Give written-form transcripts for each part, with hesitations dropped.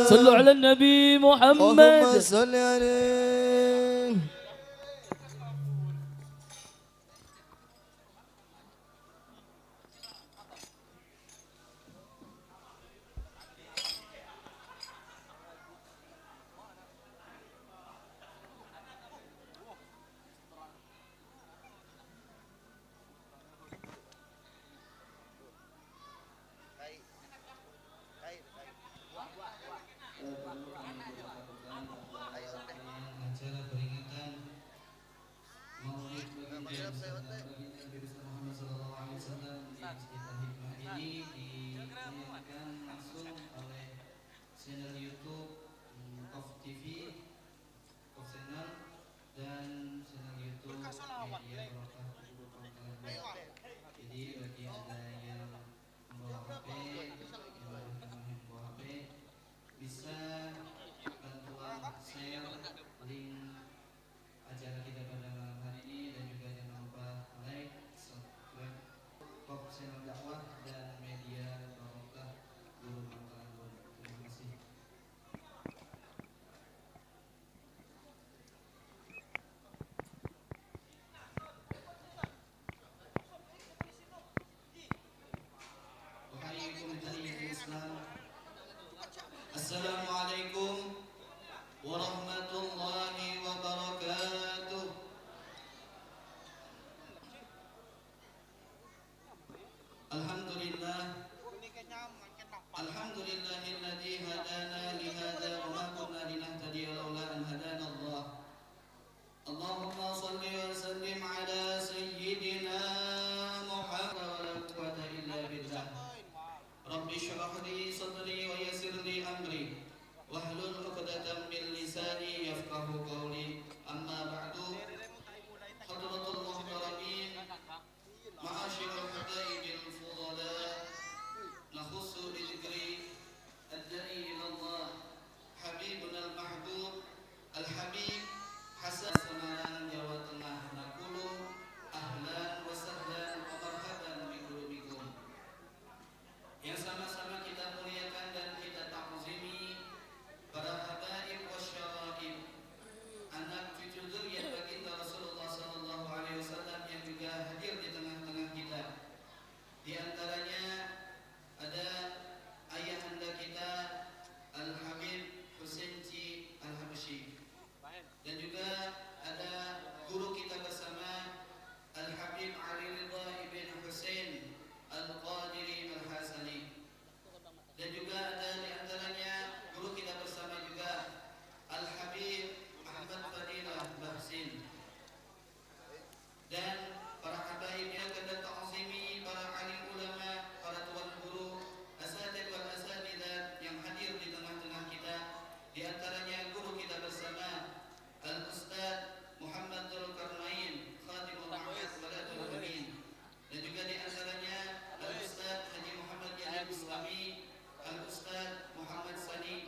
صلوا على النبي اللهم محمد. صل عليه. acara peringatan Maulid baginda Nabi Muhammad SAW di Masjid Al-Hikmah ini ditayangkan langsung oleh channel YouTube Kof TV, Kof Channel, dan channel YouTube Media Barokah Guru Pangkalan. Jadi bagi anda yang membawa HP, yang membawa HP, bisa bantuan share link acara kita pada malam hari ini, dan juga jangan lupa like, subscribe Kof Channel Dakwah dan Media Barokah Guru Pangkalan. Terima kasih. Assalamualaikum warahmatullahi wabarakatuh. Alhamdulillah, alhamdulillahilladzi hadana li hadza wa ma kunna linahtadiya laula an hadana Allah. Allahumma shalli wa sallim ala sayyidina Muhammad wa la quwwata illa billah. Rabbi shrah li sadri wa yassir li amri wahlul 'uqdatam min lisani yafqahu qawli. Amma ba'du. Hadratul muhtaramin, ma'asyiral haba'ibil fudala, nakhussu bi dzikri ad-da'i ila Allah habibuna al-mahbub al-habib Hasan Semarang, Jawa Tengah. Naqulu ahlan wa sahlan wa marhaban bi qulubikum. Yang sama-sama kita muliakan dan kita ta'zimi para habaib wasyaraib, anak cucu zuriat baginda Rasulullah sallallahu alaihi wasallam yang juga hadir di tengah-tengah kita. Di antaranya ada ayahanda kita Al-Habib Husain Ci Al-Habsyi, dan juga ada guru kita bersama Al-Habib Ali Ridha ibn Husain Al-Qadiri Al-Hasani, dan juga ada di antaranya guru kita bersama juga Al-Habib Ahmad Fadilah Bahsin, dan para habaib yang kita ta'zimi, para alim ulama, para tuan guru, asatidz wal asatidzah yang hadir di tengah-tengah kita. Di antaranya guru kita bersama Al-Ustaz Muhammad Dzulkarnain Khatimul Ma'bad Baladul Amin, dan juga di antaranya Al-Ustaz Haji Muhammad Yahya Bustami, Al-Ustaz Muhammad Sani,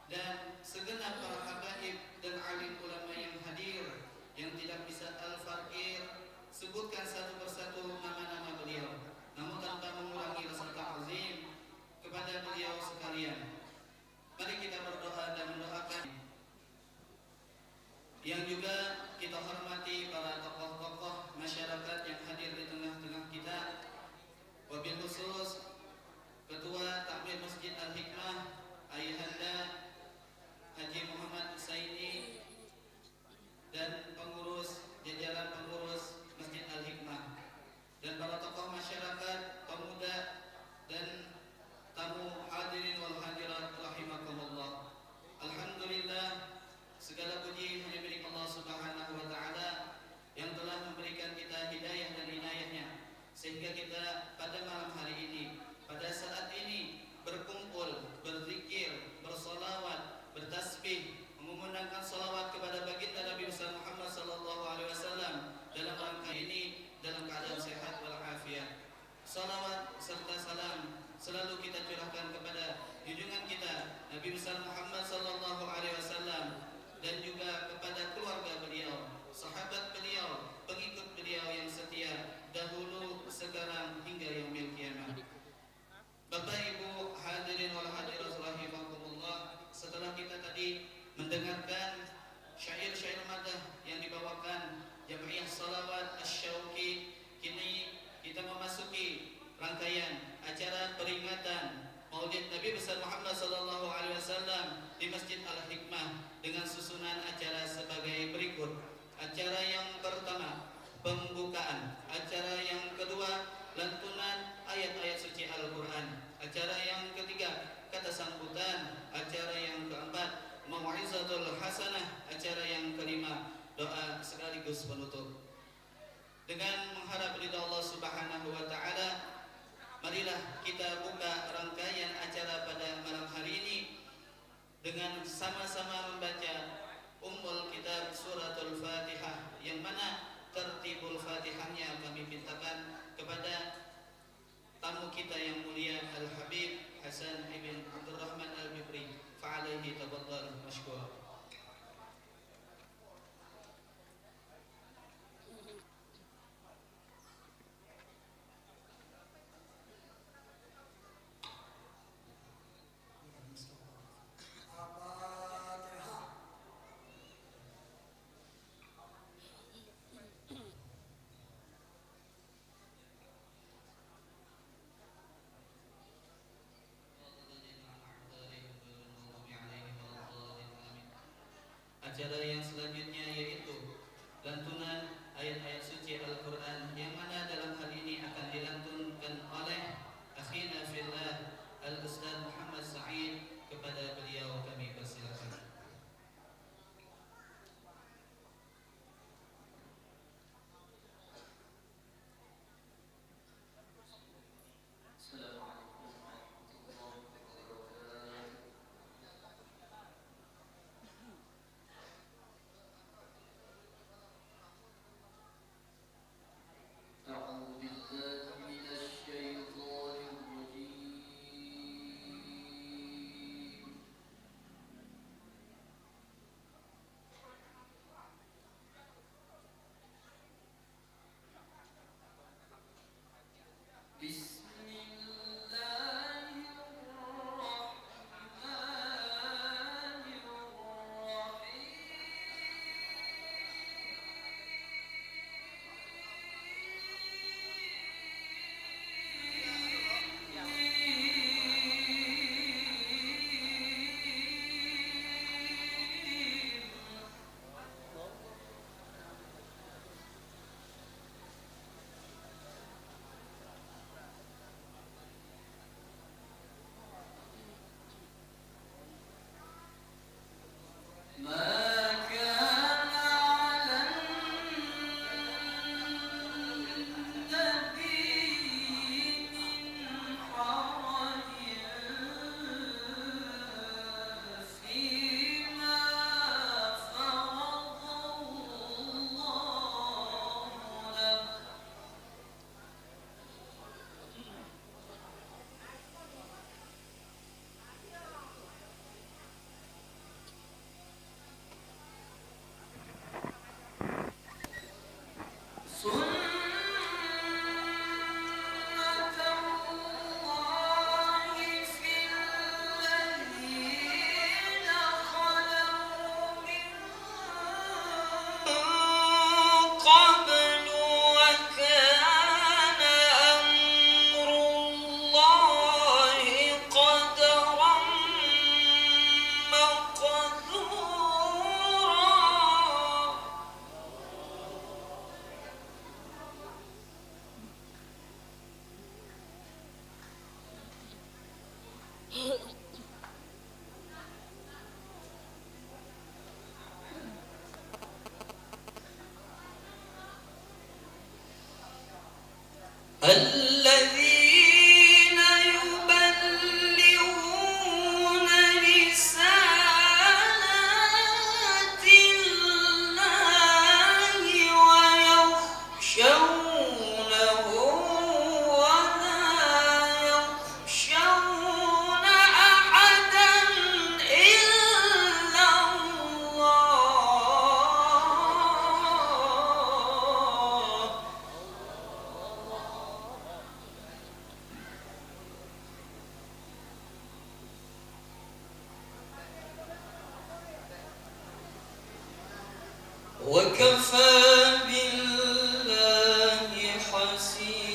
dan segenap para habaib dan alim ulama yang hadir, yang tidak bisa al-fakir sebutkan satu persatu nama-nama beliau, namun tanpa mengurangi rasa ta'zim kepada beliau sekalian. Mari kita berdoa dan mendoakan. Yang juga kita hormati para tokoh-tokoh masyarakat yang hadir di tengah-tengah kita, wabil khusus Ketua Takmir Masjid Al-Hikmah Ayahanda Haji Muhammad Husaini, dan pengurus, jajaran pengurus Masjid Al-Hikmah, dan para tokoh masyarakat, pemuda, dan tamu hadirin wal hadirat Sallallahu Alaihi Wasallam di Masjid Al-Hikmah dengan susunan acara sebagai berikut. Acara yang pertama, pembukaan. Acara yang kedua, lantunan ayat-ayat suci Al-Quran. Acara yang ketiga, kata sambutan. Acara yang keempat, mau'izatul hasanah. Acara yang kelima, doa sekaligus penutup. Dengan mengharap ridha Allah Subhanahu wa taala, marilah kita buka rangkaian acara pada malam hari ini dengan sama-sama membaca Ummul Kitab Suratul Fatihah, yang mana tertibul Fatihahnya kami mintakan kepada tamu kita yang mulia Al-Habib Hasan ibn Abdurrahman Al-Bibri. Fa'alaihi tafaddal mashkur. Acara yang selanjutnya yaitu lantunan ayat-ayat suci Al-Quran, yang mana dalam hal ini akan dilantunkan oleh akhina fillah Al-Ustaz Muhammad Sa'id. Kepada beliau kami persilakan. الذين يبلغون رسالات الله ويخشونه ولا يخشون أحدا إلا الله. وكفى بالله حسيبا.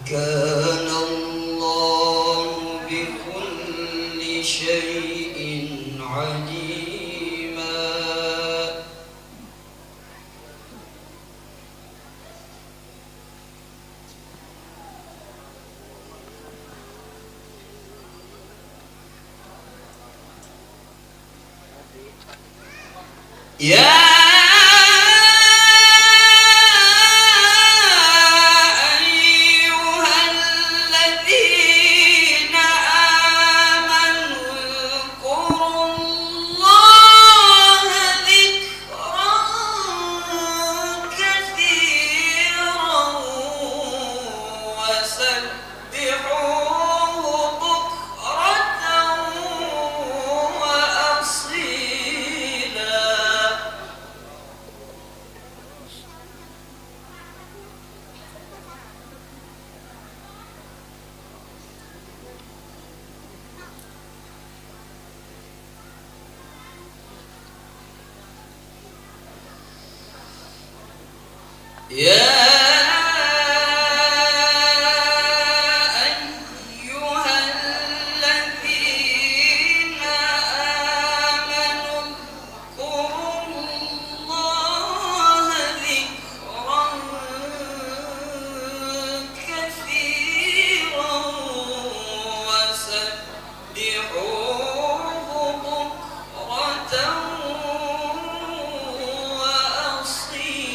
كان الله بكل شيء عليما. يا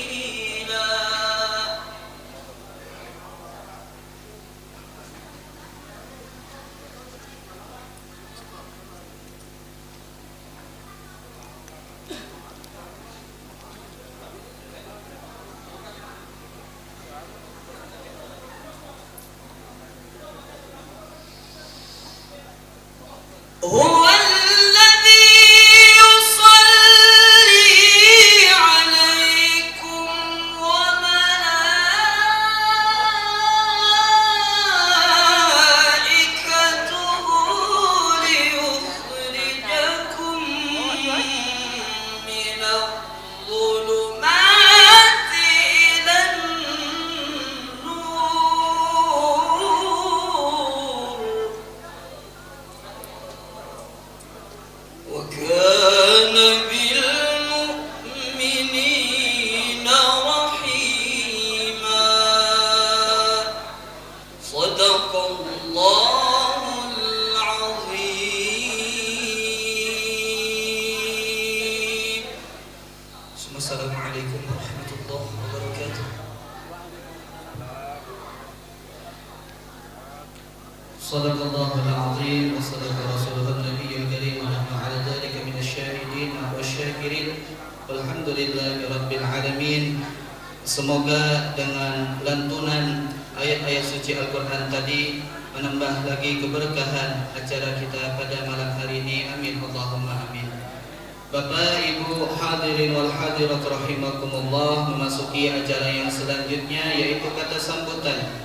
وأصيلا. Sadaqallahul azim wa sadaqa rasulun nabiyyul karim wa nahnu 'ala dzalika minasyahidin wasyakirin. Walhamdulillahi rabbil alamin. Semoga dengan lantunan ayat-ayat suci Al-Qur'an tadi menambah lagi keberkahan acara kita pada malam hari ini. Amin Allahumma amin. Bapak Ibu hadirin wal hadirat rahimakumullah, memasuki acara yang selanjutnya yaitu kata sambutan.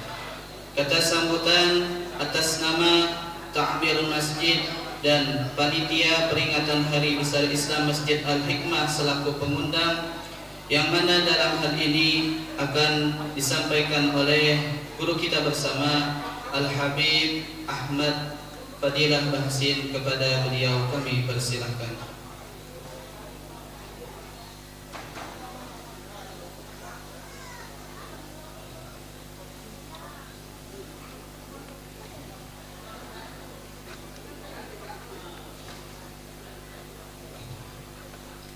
Kata sambutan atas nama Takbir Masjid dan Panitia Peringatan Hari Besar Islam Masjid Al-Hikmah selaku pengundang, yang mana dalam hal ini akan disampaikan oleh guru kita bersama Al-Habib Ahmad Fadilah Bahsin. Kepada beliau kami persilahkan.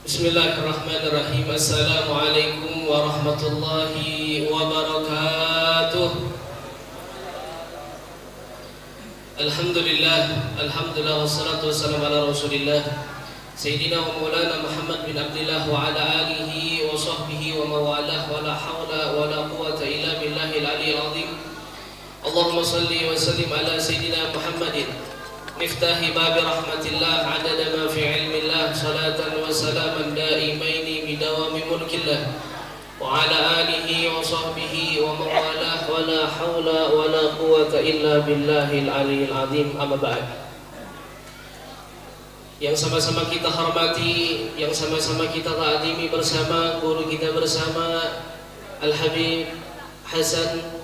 Bismillahirrahmanirrahim. Assalamualaikum warahmatullahi wabarakatuh. Alhamdulillah wassalatu wassalamu ala Rasulillah Sayyidina wa Maulana Muhammad bin Abdullah wa ala alihi wa sahbihi wa mawalah, wa la hawla wa la quwwata illa billahil aliyyil azim. Allahumma salli wa sallim ala Sayyidina Muhammadin miftahi babi rahmatillah adada ma fi ilmillah, salatan wa salaman daimaini bidawami mulkillah, wa ala alihi wa sahbihi wa mawalah, wa la hawla wa la quwwata illa billahil aliyyil azim. Amma ba'd. Yang sama-sama kita hormati, yang sama-sama kita ta'zimi bersama guru kita bersama Al-Habib Hasan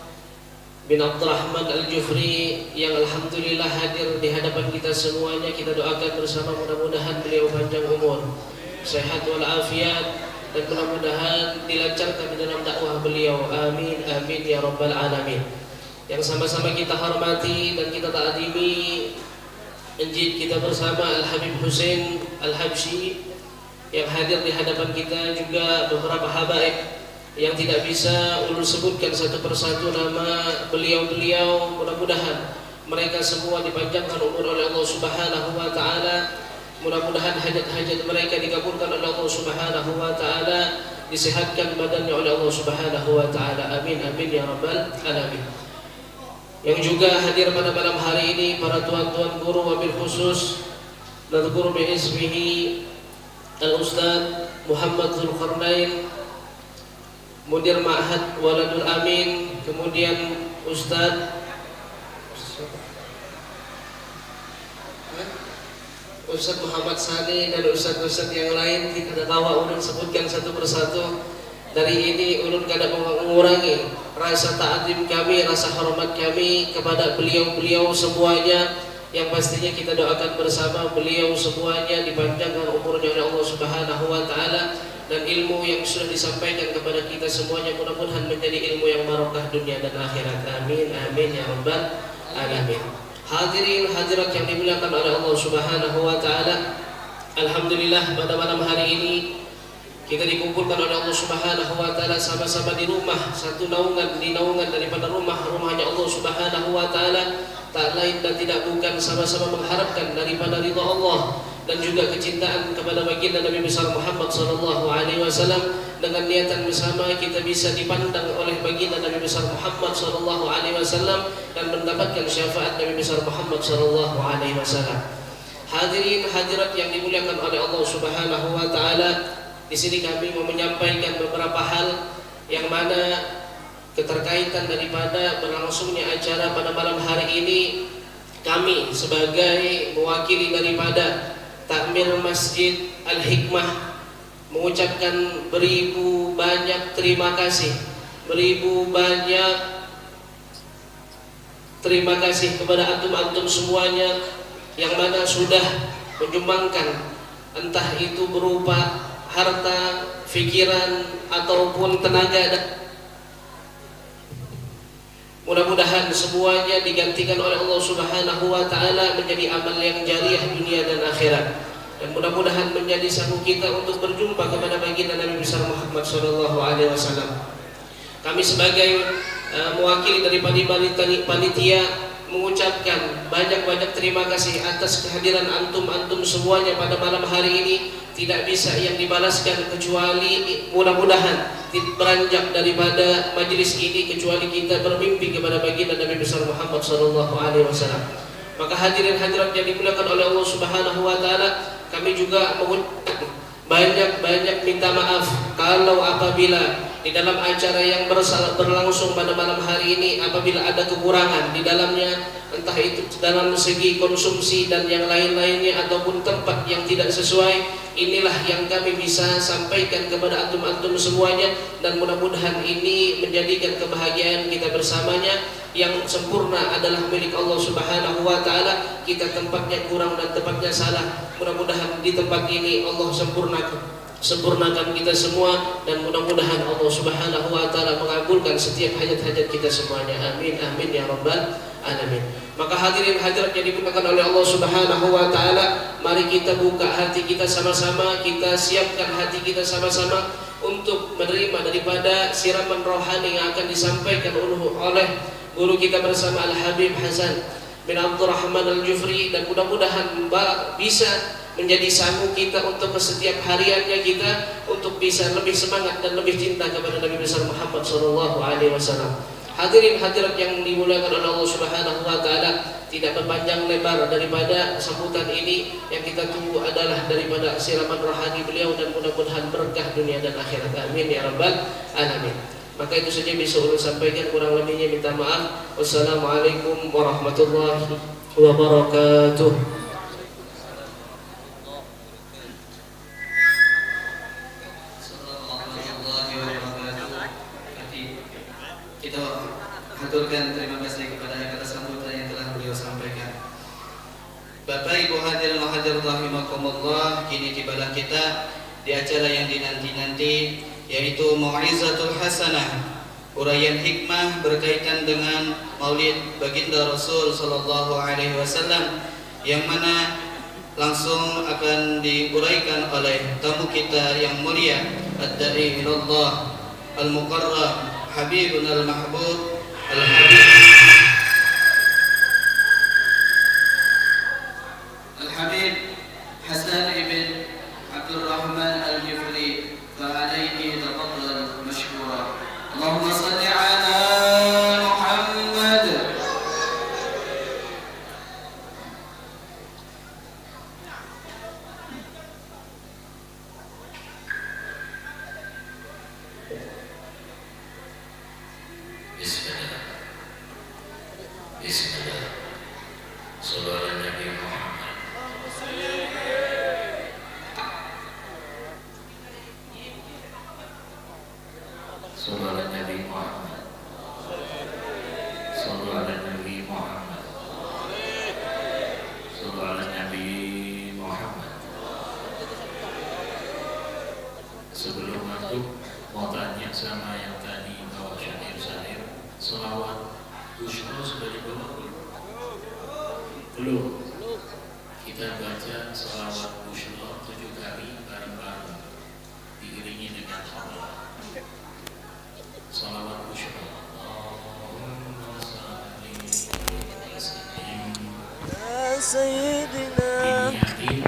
bin Abdurrahman Al-Jufri, yang alhamdulillah hadir di hadapan kita semuanya. Kita doakan bersama, mudah-mudahan beliau panjang umur, sehat walafiat, dan mudah-mudahan dilancarkan di dalam dakwah beliau. Amin amin ya rabbal alamin. Yang sama-sama kita hormati dan kita ta'zimi Enjid kita bersama Al-Habib Husain Al-Habsyi, yang hadir di hadapan kita, juga beberapa habaib yang tidak bisa ulun sebutkan satu persatu nama beliau-beliau. Mudah-mudahan mereka semua dipanjangkan umur oleh Allah Subhanahu wa taala. Mudah-mudahan hajat-hajat mereka dikabulkan oleh Allah Subhanahu wa taala, disehatkan badannya oleh Allah Subhanahu wa taala. Amin amin ya rabbal alamin. Yang juga hadir pada malam hari ini para tuan-tuan guru, wabil khusus nadhkuru bi ismihi Al-Ustaz Muhammad Zulkarnain, Mudir Ma'had Waladul Amin, kemudian Ustaz Muhammad Sani, dan Ustaz-Ustaz yang lain. Kita tahu ulun sebutkan satu persatu. Dari ini ulun kada mengurangi rasa ta'zim kami, rasa hormat kami kepada beliau-beliau semuanya, yang pastinya kita doakan bersama beliau semuanya dipanjangkan umurnya oleh Allah Subhanahu wa taala, dan ilmu yang sudah disampaikan kepada kita semuanya mudah-mudahan menjadi ilmu yang barokah dunia dan akhirat. Amin amin ya rabbal alamin. Hadirin hadirat yang dimuliakan oleh Allah Subhanahu wa taala, alhamdulillah pada malam hari ini kita dikumpulkan oleh Allah Subhanahu wa taala sama-sama di rumah, satu naungan, di naungan daripada rumahnya Allah Subhanahu wa taala, tak lain dan tidak bukan sama-sama mengharapkan daripada ridha Allah dan juga kecintaan kepada baginda Nabi besar Muhammad sallallahu alaihi wasallam. Dengan niatan bersama kita bisa dipandang oleh baginda Nabi besar Muhammad sallallahu alaihi wasallam dan mendapatkan syafaat Nabi besar Muhammad sallallahu alaihi wasallam. Hadirin hadirat yang dimuliakan oleh Allah Subhanahu wa taala, di sini kami mau menyampaikan beberapa hal yang mana keterkaitan daripada berlangsungnya acara pada malam hari ini. Kami sebagai mewakili daripada Takmir Masjid Al-Hikmah mengucapkan beribu banyak terima kasih, beribu banyak terima kasih kepada antum-antum semuanya yang mana sudah menyumbangkan, entah itu berupa harta, pikiran ataupun tenaga. Mudah-mudahan semuanya digantikan oleh Allah Subhanahu wa taala menjadi amal yang jariah dunia dan akhirat. Dan mudah-mudahan menjadi sabu kita untuk berjumpa kepada baginda Nabi besar Muhammad sallallahu alaihi wasallam. Kami sebagai mewakili daripada panitia mengucapkan banyak-banyak terima kasih atas kehadiran antum semuanya pada malam hari ini. Tidak bisa yang dibalaskan kecuali mudah-mudahan beranjak daripada majlis ini kecuali kita bermimpi kepada baginda Nabi besar Muhammad sallallahu alaihi wasallam. Maka hadirin hadirat yang dimuliakan oleh Allah Subhanahu wa taala, kami juga mengucapkan banyak-banyak minta maaf kalau apabila di dalam acara yang berlangsung pada malam hari ini apabila ada kekurangan di dalamnya, entah itu dalam segi konsumsi dan yang lain-lainnya ataupun tempat yang tidak sesuai, inilah yang kami bisa sampaikan kepada antum semuanya, dan mudah-mudahan ini menjadikan kebahagiaan kita bersamanya. Yang sempurna adalah milik Allah Subhanahu wa taala. Kita tempatnya kurang dan tempatnya salah, mudah-mudahan di tempat ini Allah sempurnakan kita semua, dan mudah-mudahan Allah Subhanahu wa taala mengabulkan setiap hajat-hajat kita semuanya. Amin amin ya rabbal alamin. Maka hadirin hadirat yang dimuliakan oleh Allah Subhanahu wa taala, mari kita buka hati kita sama-sama, kita siapkan hati kita sama-sama untuk menerima daripada siraman rohani yang akan disampaikan oleh guru kita bersama Al-Habib Hasan bin Abdurrahman Al-Jufri, dan mudah-mudahan bisa menjadi sangu kita untuk setiap hariannya kita untuk bisa lebih semangat dan lebih cinta kepada Nabi besar Muhammad sallallahu alaihi wasallam. Hadirin hadirat yang dimuliakan oleh Allah Subhanahu wa taala, tidak berpanjang lebar daripada sambutan ini, yang kita tunggu adalah daripada siraman rohani beliau, dan mudah-mudahan berkah dunia dan akhirat. Amin ya rabbal alamin. Maka itu saja bisa ulun sampaikan, kurang lebihnya minta maaf. Wassalamualaikum warahmatullahi wabarakatuh. Kita haturkan terima kasih kepada yang atas sambutan yang telah beliau sampaikan. Bapak Ibu hadirin wa hadirat rahimakumullah, kini tibalah kita di acara yang dinanti-nanti, yaitu Mau'izatul Hasanah, uraian hikmah berkaitan dengan Maulid Baginda Rasul sallallahu alaihi wasallam, yang mana langsung akan diuraikan oleh tamu kita yang mulia, Ad-Da'i ilallah Al-Muqarrab Habibun Al-Mahbub Al-Habib Hasan ibn Abdul Rahman Al-Jufri, فعليه تفضل مشكورا. اللهم صل على محمد. Bismillah. Bismillah. Sallallahu Nabi Muhammad. Sallallahu Nabi Muhammad. Sallallahu Nabi Muhammad. Sallallahu Nabi Muhammad. Sebelum masuk, mau tanya sama yang tadi bawa syair-syair, selawat Bushra sudah dibawa belum? Belum. Kita baca selawat Bushra 7 kali bareng-bareng, diiringi dengan hamdalah. Salawat Bushra. Allahumma salli wa sallim Ya Sayyidina. Niatin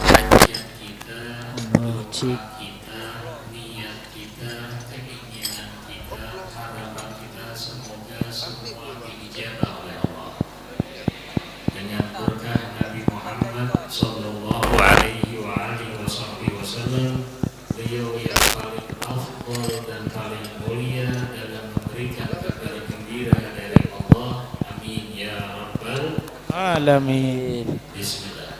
hajat kita, doa kita, niat kita, keinginan kita, harapan kita, semoga semua diijabah oleh Allah dengan berkah Nabi Muhammad sallallahu alaihi wasallam, beliau yang paling afdal dan paling mulia dalam memberikan kabar gembira dari Allah. Amin ya rabbal Alamin. Bismillah.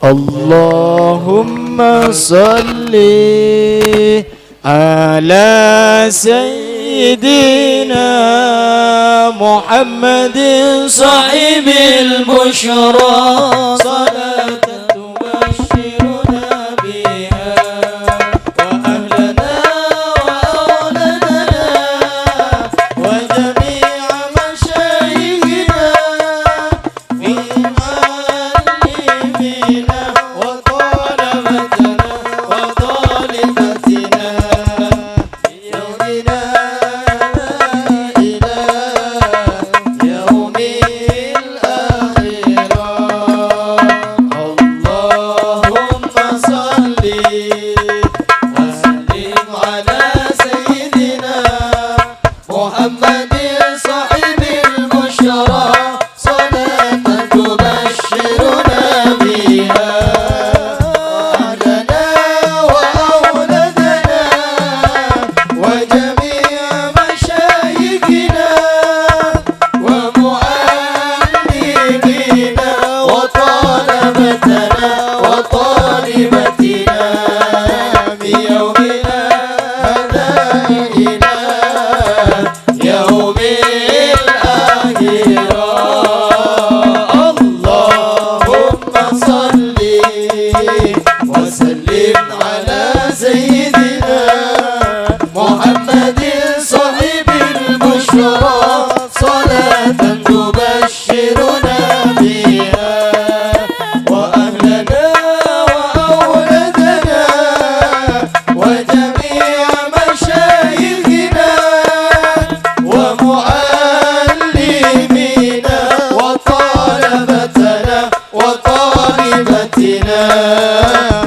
Allahumma salli ala Sayyidina Muhammadin sahibil bushra, salatan tubashshiruna biha wa ahlana wa awladana wa jami'a masyayikhina fi ma'alimina wa talabatana wa talibatina yawmina ila yawm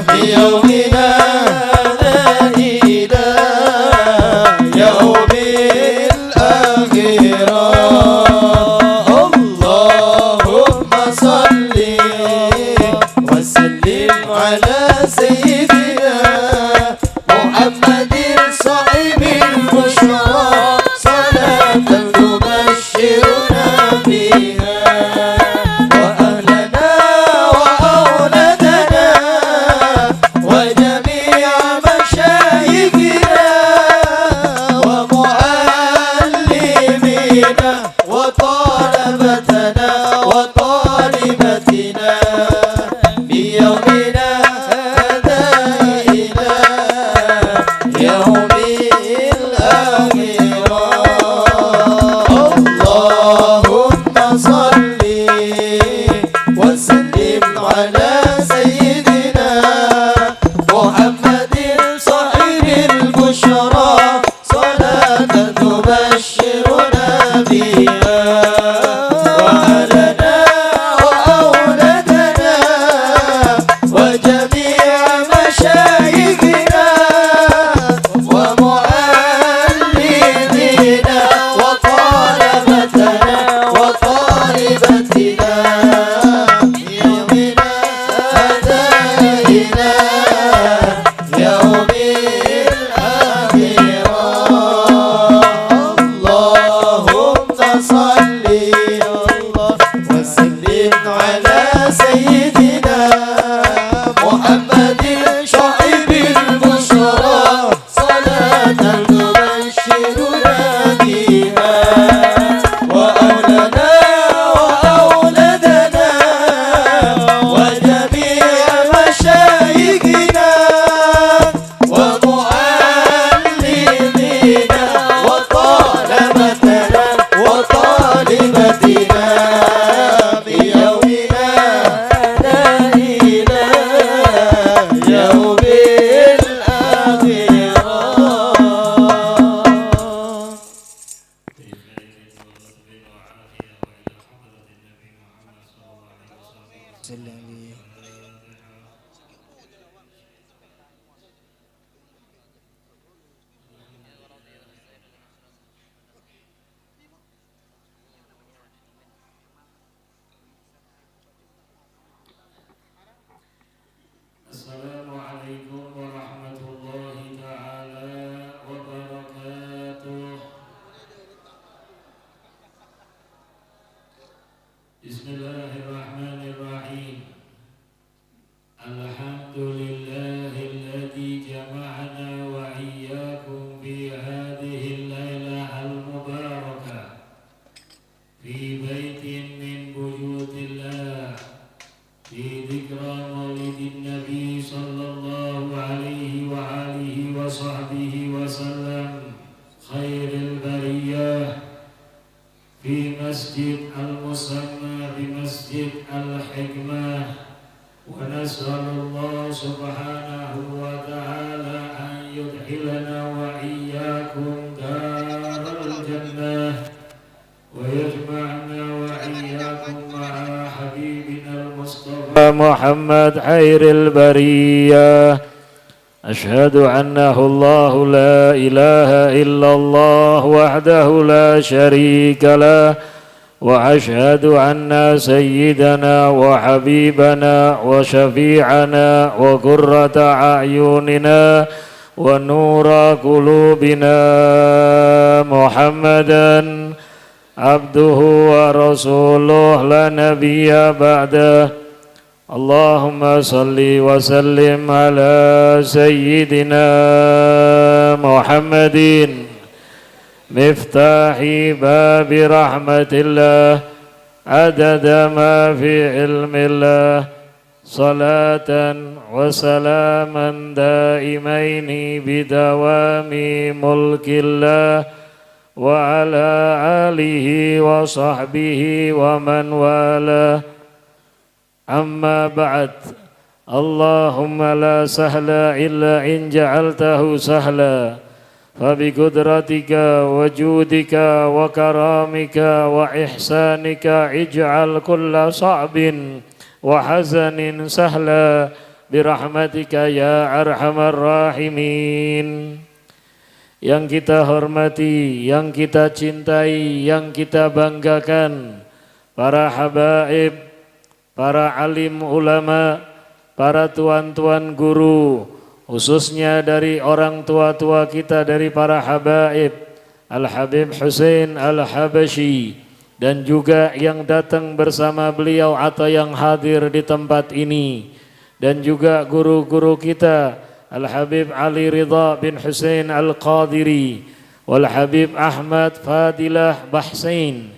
في يومنا هذا إلى يوم الآخرة اللهم صل وسلم على سيدنا محمد صاحب البشرى صلاة تبشرنا بها وأهلنا وأولادنا وجميع مشايخنا ومعلمينا وطلبتنا وطالبتنا في يومنا هذا إلى يوم الآخرة اللهم صل وسلم على سيدنا محمد صاحب البشرى صلاة تبشرنا بها وأهلنا وأولادنا وجميع مشايخنا ومعلمينا وطلبتنا وطالبتنا يومنا هذا إلى يوم الآخرة اللهم صل وسلم على سيدنا محمد صاحب البشرى صلاة تبشرنا بها وأولنا وأولادنا وجميع مشايخنا ومعلمينا وطلبتنا وطالبتنا بيومنا هذا إلى يوم الآخرة Assalamualaikum warahmatullahi taala wabarakatuh. Bismillahirrahmanirrahim. Alhamdulillahilladzi jama'ana wa iyyakum fi hadhihi al-lailah al-mubarakah fi baitin min buyutillah fi dzikra maulidin nabi sallallahu alaihi wa alihi wa sahbihi wa sallam khairil bariyah fi masjid al-musamma bi masjid al-hikmah wa nas'alullah subhanahu wa ta'ala an yudkhilana wa iyyakum daral jannah wa yajma'na wa iyyakum ma'a habibina al-mustafa Muhammad khairil bariyah. Ashhadu annahu Allahu la ilaha illallah wahdahu la sharika lah wa ashhadu anna sayyidana wa habibana wa syafi'ana wa qurrata a'yunina wa nura qulubina Muhammadan abduhu wa rasuluh la nabiyya ba'dah. Allahumma salli wa sallim ala sayyidina Muhammadin miftahi babi rahmatillah adada ma fi ilmillah salatan wa salaman daimaini bidawami mulkillah wa ala alihi wa sahbihi wa man walah. Amma ba'd. Allahumma la sahla illa in ja'altahu sahla fabiqudratika wa judika wa karamika wa ihsanika ij'al kulla sa'bin وحزن سهلا برحمتك يا أرحم الراحمين. Yang kita hormati, yang kita cintai, yang kita banggakan, para habaib, para alim ulama, para tuan-tuan guru, khususnya dari orang tua-tua kita, dari para habaib, Al-Habib Hussein Al-Habashi, dan juga yang datang bersama beliau atau yang hadir di tempat ini, dan juga guru-guru kita, Al-Habib Ali Ridha bin Hussein Al-Qadiri, Wal-Habib Ahmad Fadilah Bahsain,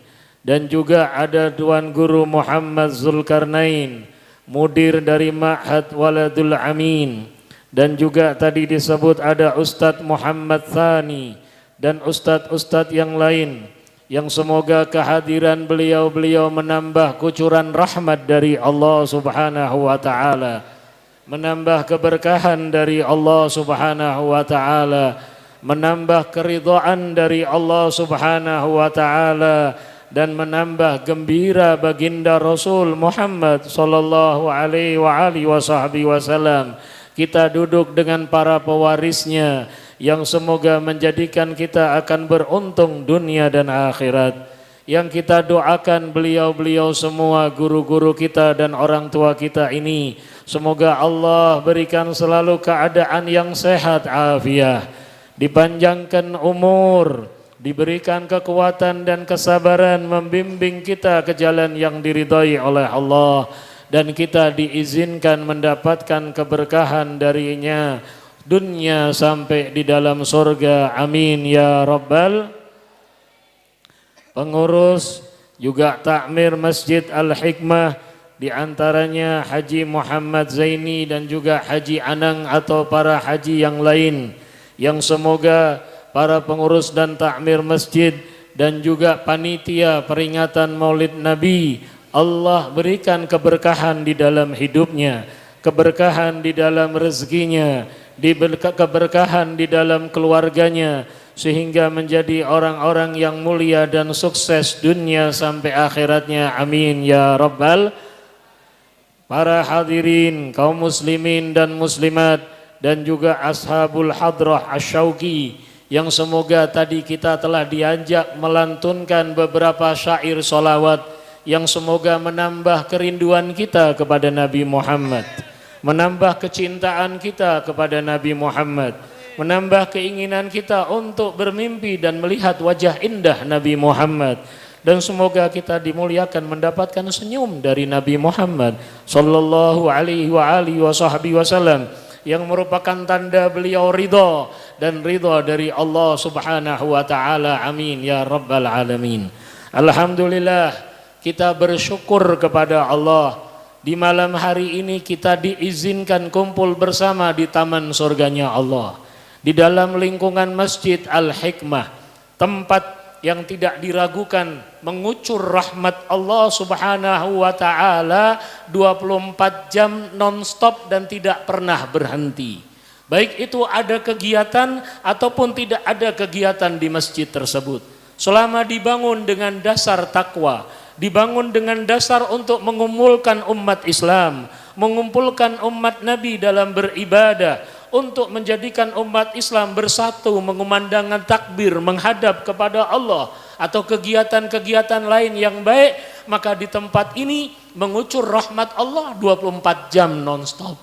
dan juga ada Tuan Guru Muhammad Zulkarnain, mudir dari Ma'had Waladul Amin, dan juga tadi disebut ada Ustadz Muhammad Thani dan ustadz-ustadz yang lain, yang semoga kehadiran beliau-beliau menambah kucuran rahmat dari Allah Subhanahu wa ta'ala, menambah keberkahan dari Allah Subhanahu wa ta'ala, menambah keridhaan dari Allah Subhanahu wa ta'ala, dan menambah gembira baginda Rasul Muhammad sallallahu alaihi wasallam. Kita duduk dengan para pewarisnya yang semoga menjadikan kita akan beruntung dunia dan akhirat. Yang kita doakan beliau-beliau semua, guru-guru kita dan orang tua kita ini, semoga Allah berikan selalu keadaan yang sehat afiah, dipanjangkan umur, diberikan kekuatan dan kesabaran membimbing kita ke jalan yang diridhai oleh Allah, dan kita diizinkan mendapatkan keberkahan darinya dunia sampai di dalam surga. Amin ya rabbal. Pengurus juga takmir Masjid Al-Hikmah, di antaranya Haji Muhammad Zaini dan juga Haji Anang atau para haji yang lain, yang semoga para pengurus dan takmir masjid dan juga panitia peringatan Maulid Nabi, Allah berikan keberkahan di dalam hidupnya, keberkahan di dalam rezekinya, keberkahan di dalam keluarganya, sehingga menjadi orang-orang yang mulia dan sukses dunia sampai akhiratnya. Amin ya rabbal. Para hadirin kaum muslimin dan muslimat, dan juga ashabul hadrah asyauqi, yang semoga tadi kita telah diajak melantunkan beberapa syair solawat yang semoga menambah kerinduan kita kepada Nabi Muhammad, menambah kecintaan kita kepada Nabi Muhammad, menambah keinginan kita untuk bermimpi dan melihat wajah indah Nabi Muhammad, dan semoga kita dimuliakan mendapatkan senyum dari Nabi Muhammad sallallahu alaihi wasallam, yang merupakan tanda beliau ridha dan ridha dari Allah Subhanahu wa taala. Amin ya rabbal alamin. Alhamdulillah, kita bersyukur kepada Allah, di malam hari ini kita diizinkan kumpul bersama di taman surganya Allah, di dalam lingkungan Masjid Al-Hikmah, tempat yang tidak diragukan mengucur rahmat Allah Subhanahu wa taala 24 jam non-stop dan tidak pernah berhenti. Baik itu ada kegiatan ataupun tidak ada kegiatan di masjid tersebut, selama dibangun dengan dasar takwa, dibangun dengan dasar untuk mengumpulkan umat Islam, mengumpulkan umat Nabi dalam beribadah, untuk menjadikan umat Islam bersatu mengumandangkan takbir menghadap kepada Allah, atau kegiatan-kegiatan lain yang baik, maka di tempat ini mengucur rahmat Allah 24 jam non-stop.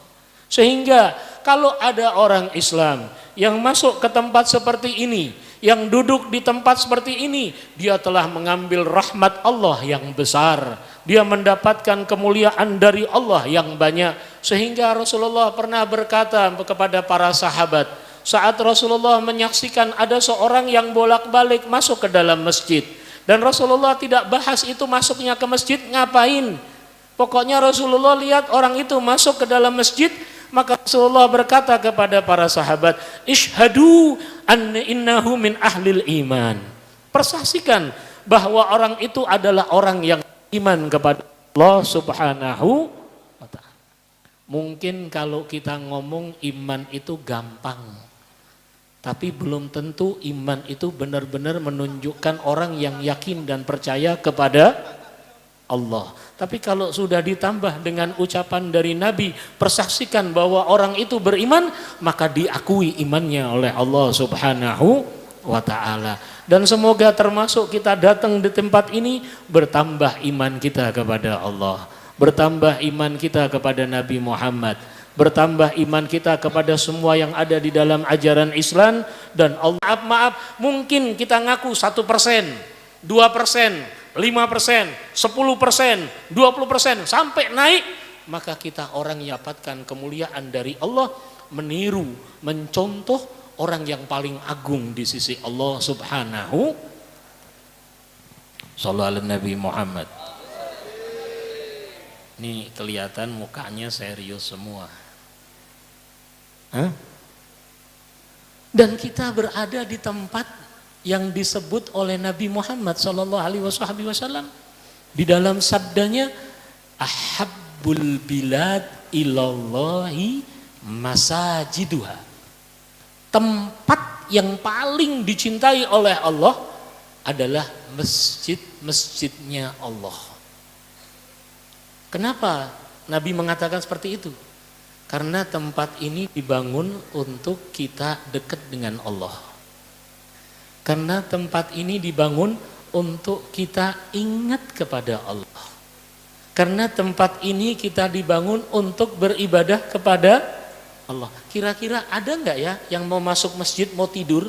Sehingga kalau ada orang Islam yang masuk ke tempat seperti ini, yang duduk di tempat seperti ini, dia telah mengambil rahmat Allah yang besar, dia mendapatkan kemuliaan dari Allah yang banyak. Sehingga Rasulullah pernah berkata kepada para sahabat, saat Rasulullah menyaksikan ada seorang yang bolak-balik masuk ke dalam masjid, dan Rasulullah tidak bahas itu masuknya ke masjid ngapain, pokoknya Rasulullah lihat orang itu masuk ke dalam masjid, maka Rasulullah berkata kepada para sahabat, ishhadu anna innahu min ahlil iman, persaksikan bahwa orang itu adalah orang yang iman kepada Allah Subhanahu wa ta'ala. Mungkin kalau kita ngomong iman itu gampang, tapi belum tentu iman itu benar-benar menunjukkan orang yang yakin dan percaya kepada Allah. Tapi kalau sudah ditambah dengan ucapan dari Nabi, persaksikan bahwa orang itu beriman, maka diakui imannya oleh Allah Subhanahu wa ta'ala. Dan semoga termasuk kita datang di tempat ini bertambah iman kita kepada Allah, bertambah iman kita kepada Nabi Muhammad, bertambah iman kita kepada semua yang ada di dalam ajaran Islam. Dan Allah, maaf, mungkin kita ngaku 1%, 2%, 5%, 10%, 20%, sampai naik, maka kita orang dapatkan kemuliaan dari Allah, meniru, mencontoh orang yang paling agung di sisi Allah Subhanahu. Shallallahu alaihi Nabi Muhammad. Ini kelihatan mukanya serius semua. Hah? Dan kita berada di tempat yang disebut oleh Nabi Muhammad sallallahu alaihi wasallam di dalam sabdanya, ahabbul bilad ilallahi masajiduha. Tempat yang paling dicintai oleh Allah adalah masjid-masjidnya Allah. Kenapa Nabi mengatakan seperti itu? Karena tempat ini dibangun untuk kita dekat dengan Allah. Karena tempat ini dibangun untuk kita ingat kepada Allah. Karena tempat ini kita dibangun untuk beribadah kepada Allah. Kira-kira ada nggak ya yang mau masuk masjid mau tidur?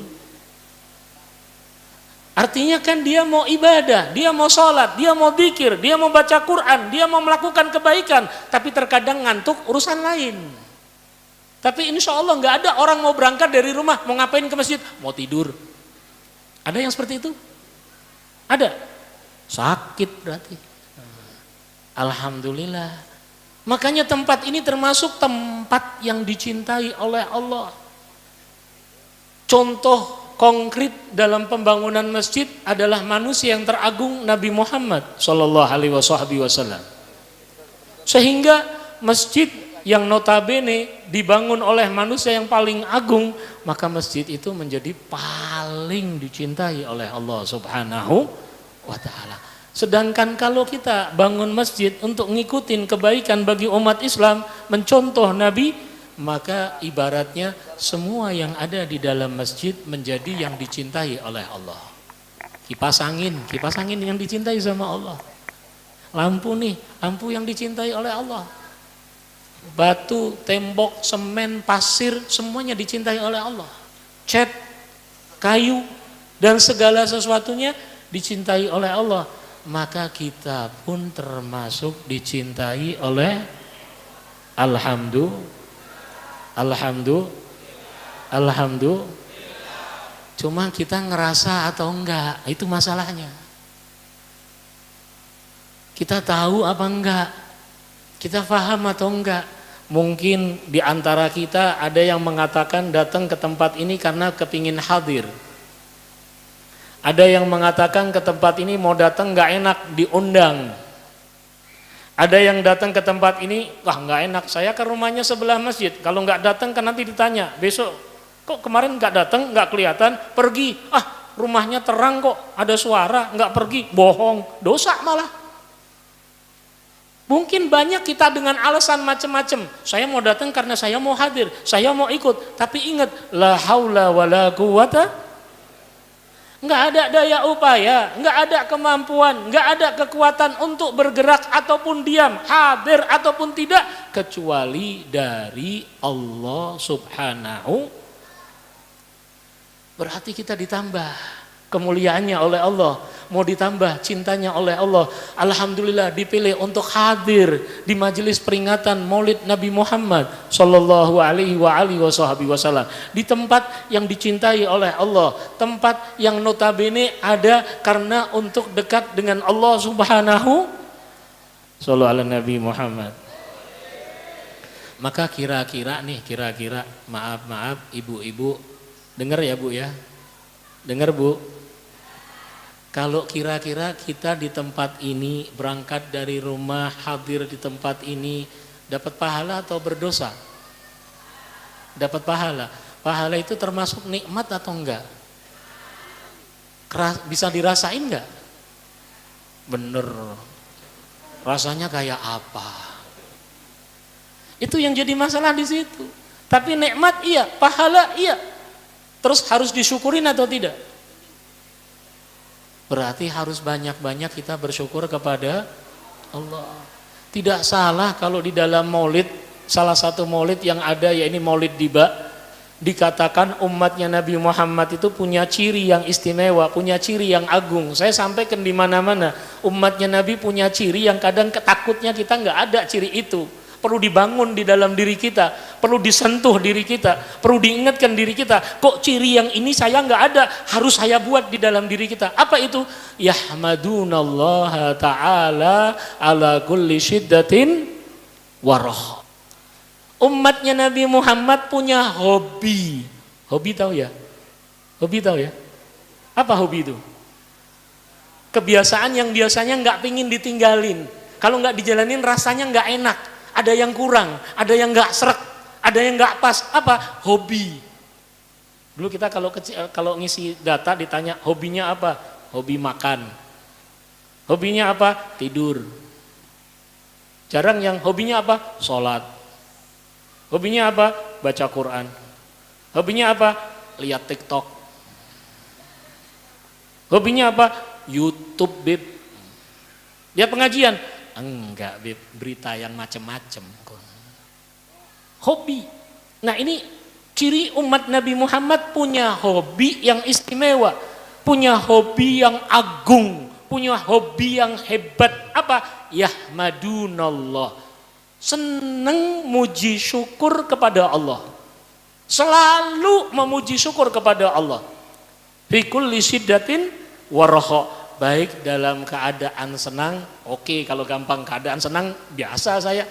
Artinya kan dia mau ibadah, dia mau sholat, dia mau dzikir, dia mau baca Quran, dia mau melakukan kebaikan, tapi terkadang ngantuk urusan lain. Tapi insya Allah nggak ada orang mau berangkat dari rumah mau ngapain ke masjid? Mau tidur. Ada yang seperti itu? Ada. Sakit berarti. Alhamdulillah. Makanya tempat ini termasuk tempat yang dicintai oleh Allah. Contoh konkret dalam pembangunan masjid adalah manusia yang teragung Nabi Muhammad sallallahu alaihi wasallam. Sehingga masjid yang notabene dibangun oleh manusia yang paling agung, maka masjid itu menjadi paling dicintai oleh Allah Subhanahu wa ta'ala. Sedangkan kalau kita bangun masjid untuk ngikutin kebaikan bagi umat Islam, mencontoh Nabi, maka ibaratnya semua yang ada di dalam masjid menjadi yang dicintai oleh Allah. Kipas angin yang dicintai sama Allah. Lampu nih, lampu yang dicintai oleh Allah. Batu, tembok, semen, pasir, semuanya dicintai oleh Allah. Cat, kayu, dan segala sesuatunya dicintai oleh Allah. Maka kita pun termasuk dicintai oleh Alhamdulillah. Cuma kita ngerasa atau enggak, itu masalahnya. Kita tahu apa enggak? Kita paham atau enggak? Mungkin di antara kita ada yang mengatakan datang ke tempat ini karena kepingin hadir. Ada yang mengatakan ke tempat ini mau datang enggak enak diundang. Ada yang datang ke tempat ini, wah enggak enak, saya ke rumahnya sebelah masjid. Kalau enggak datang kan nanti ditanya, besok kok kemarin enggak datang, enggak kelihatan, pergi. Ah, rumahnya terang kok, ada suara, enggak pergi, bohong, dosa malah. Mungkin banyak kita dengan alasan macam-macam. Saya mau datang karena saya mau hadir, saya mau ikut. Tapi ingat, la haula wala quwata. Enggak ada daya upaya, enggak ada kemampuan, enggak ada kekuatan untuk bergerak ataupun diam, hadir ataupun tidak, kecuali dari Allah Subhanahu. Berarti kita ditambah kemuliaannya oleh Allah, mau ditambah cintanya oleh Allah. Alhamdulillah dipilih untuk hadir di majelis peringatan Maulid Nabi Muhammad sallallahu alaihi wasallam di tempat yang dicintai oleh Allah, tempat yang notabene ada karena untuk dekat dengan Allah Subhanahu. Sallallahu alaihi Nabi Muhammad. Maka kira-kira maaf ibu-ibu, dengar ya Bu ya, dengar Bu. Kalau kira-kira kita di tempat ini, berangkat dari rumah, hadir di tempat ini, dapat pahala atau berdosa? Dapat pahala. Pahala itu termasuk nikmat atau enggak? Bisa dirasain enggak? Bener. rasanya kayak apa? Itu yang jadi masalah di situ. Tapi nikmat iya, pahala iya. Terus harus disyukurin atau tidak? Berarti harus banyak-banyak kita bersyukur kepada Allah. Tidak salah kalau di dalam maulid, salah satu maulid yang ada ya ini maulid Diba, dikatakan umatnya Nabi Muhammad itu punya ciri yang istimewa, punya ciri yang agung. Saya sampaikan di mana-mana, umatnya Nabi punya ciri yang kadang ketakutnya kita nggak ada ciri itu. Perlu dibangun di dalam diri kita, perlu disentuh diri kita, perlu diingatkan diri kita. Kok ciri yang ini saya nggak ada, harus saya buat di dalam diri kita. Apa itu? Yahmadunallaha ta'ala ala kulli syiddatin warah. Umatnya Nabi Muhammad punya hobi. Hobi tahu ya? Hobi tahu ya? Apa hobi itu? Kebiasaan yang biasanya nggak pingin ditinggalin. Kalau nggak dijalanin rasanya nggak enak. Ada yang kurang, ada yang nggak srek, ada yang nggak pas. Apa? Hobi. Dulu kita kalau ngisi data ditanya hobinya apa? Hobi makan. Hobinya apa? Tidur. Jarang yang hobinya apa? Sholat. Hobinya apa? Baca Quran. Hobinya apa? Lihat TikTok. Hobinya apa? YouTube, Bib. Lihat pengajian. Enggak, Bib, berita yang macem-macem. Hobi. Nah ini ciri umat Nabi Muhammad punya hobi yang istimewa, punya hobi yang agung, punya hobi yang hebat. Apa? Yahmadunallah. Seneng muji syukur kepada Allah. Selalu memuji syukur kepada Allah. Fi kulli syiddatin waraha. Baik dalam keadaan senang, oke, kalau gampang keadaan senang biasa saya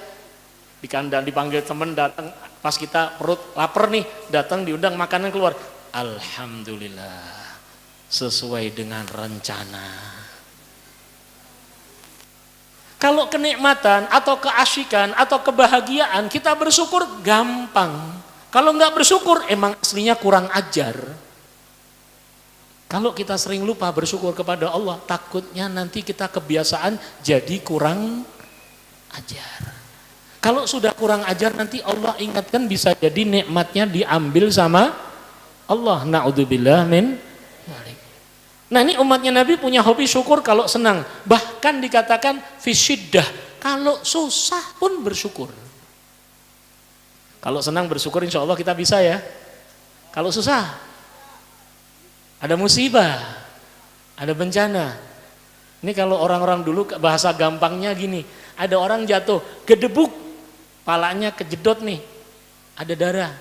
di kandang dipanggil teman datang pas kita perut lapar nih, datang diundang makanan keluar, alhamdulillah sesuai dengan rencana. Kalau kenikmatan atau keasyikan atau kebahagiaan kita bersyukur gampang. Kalau nggak bersyukur emang aslinya kurang ajar. Kalau kita sering lupa bersyukur kepada Allah, takutnya nanti kita kebiasaan jadi kurang ajar. Kalau sudah kurang ajar nanti Allah ingatkan bisa jadi nikmatnya diambil sama Allah. Na'udzubillah min dzalik. Nah ini umatnya Nabi punya hobi syukur kalau senang. Bahkan dikatakan fisyiddah, kalau susah pun bersyukur. Kalau senang bersyukur insya Allah kita bisa ya. Kalau susah, ada musibah, ada bencana. Ini kalau orang-orang dulu bahasa gampangnya gini, ada orang jatuh, gedebuk, palanya kejedot nih, ada darah.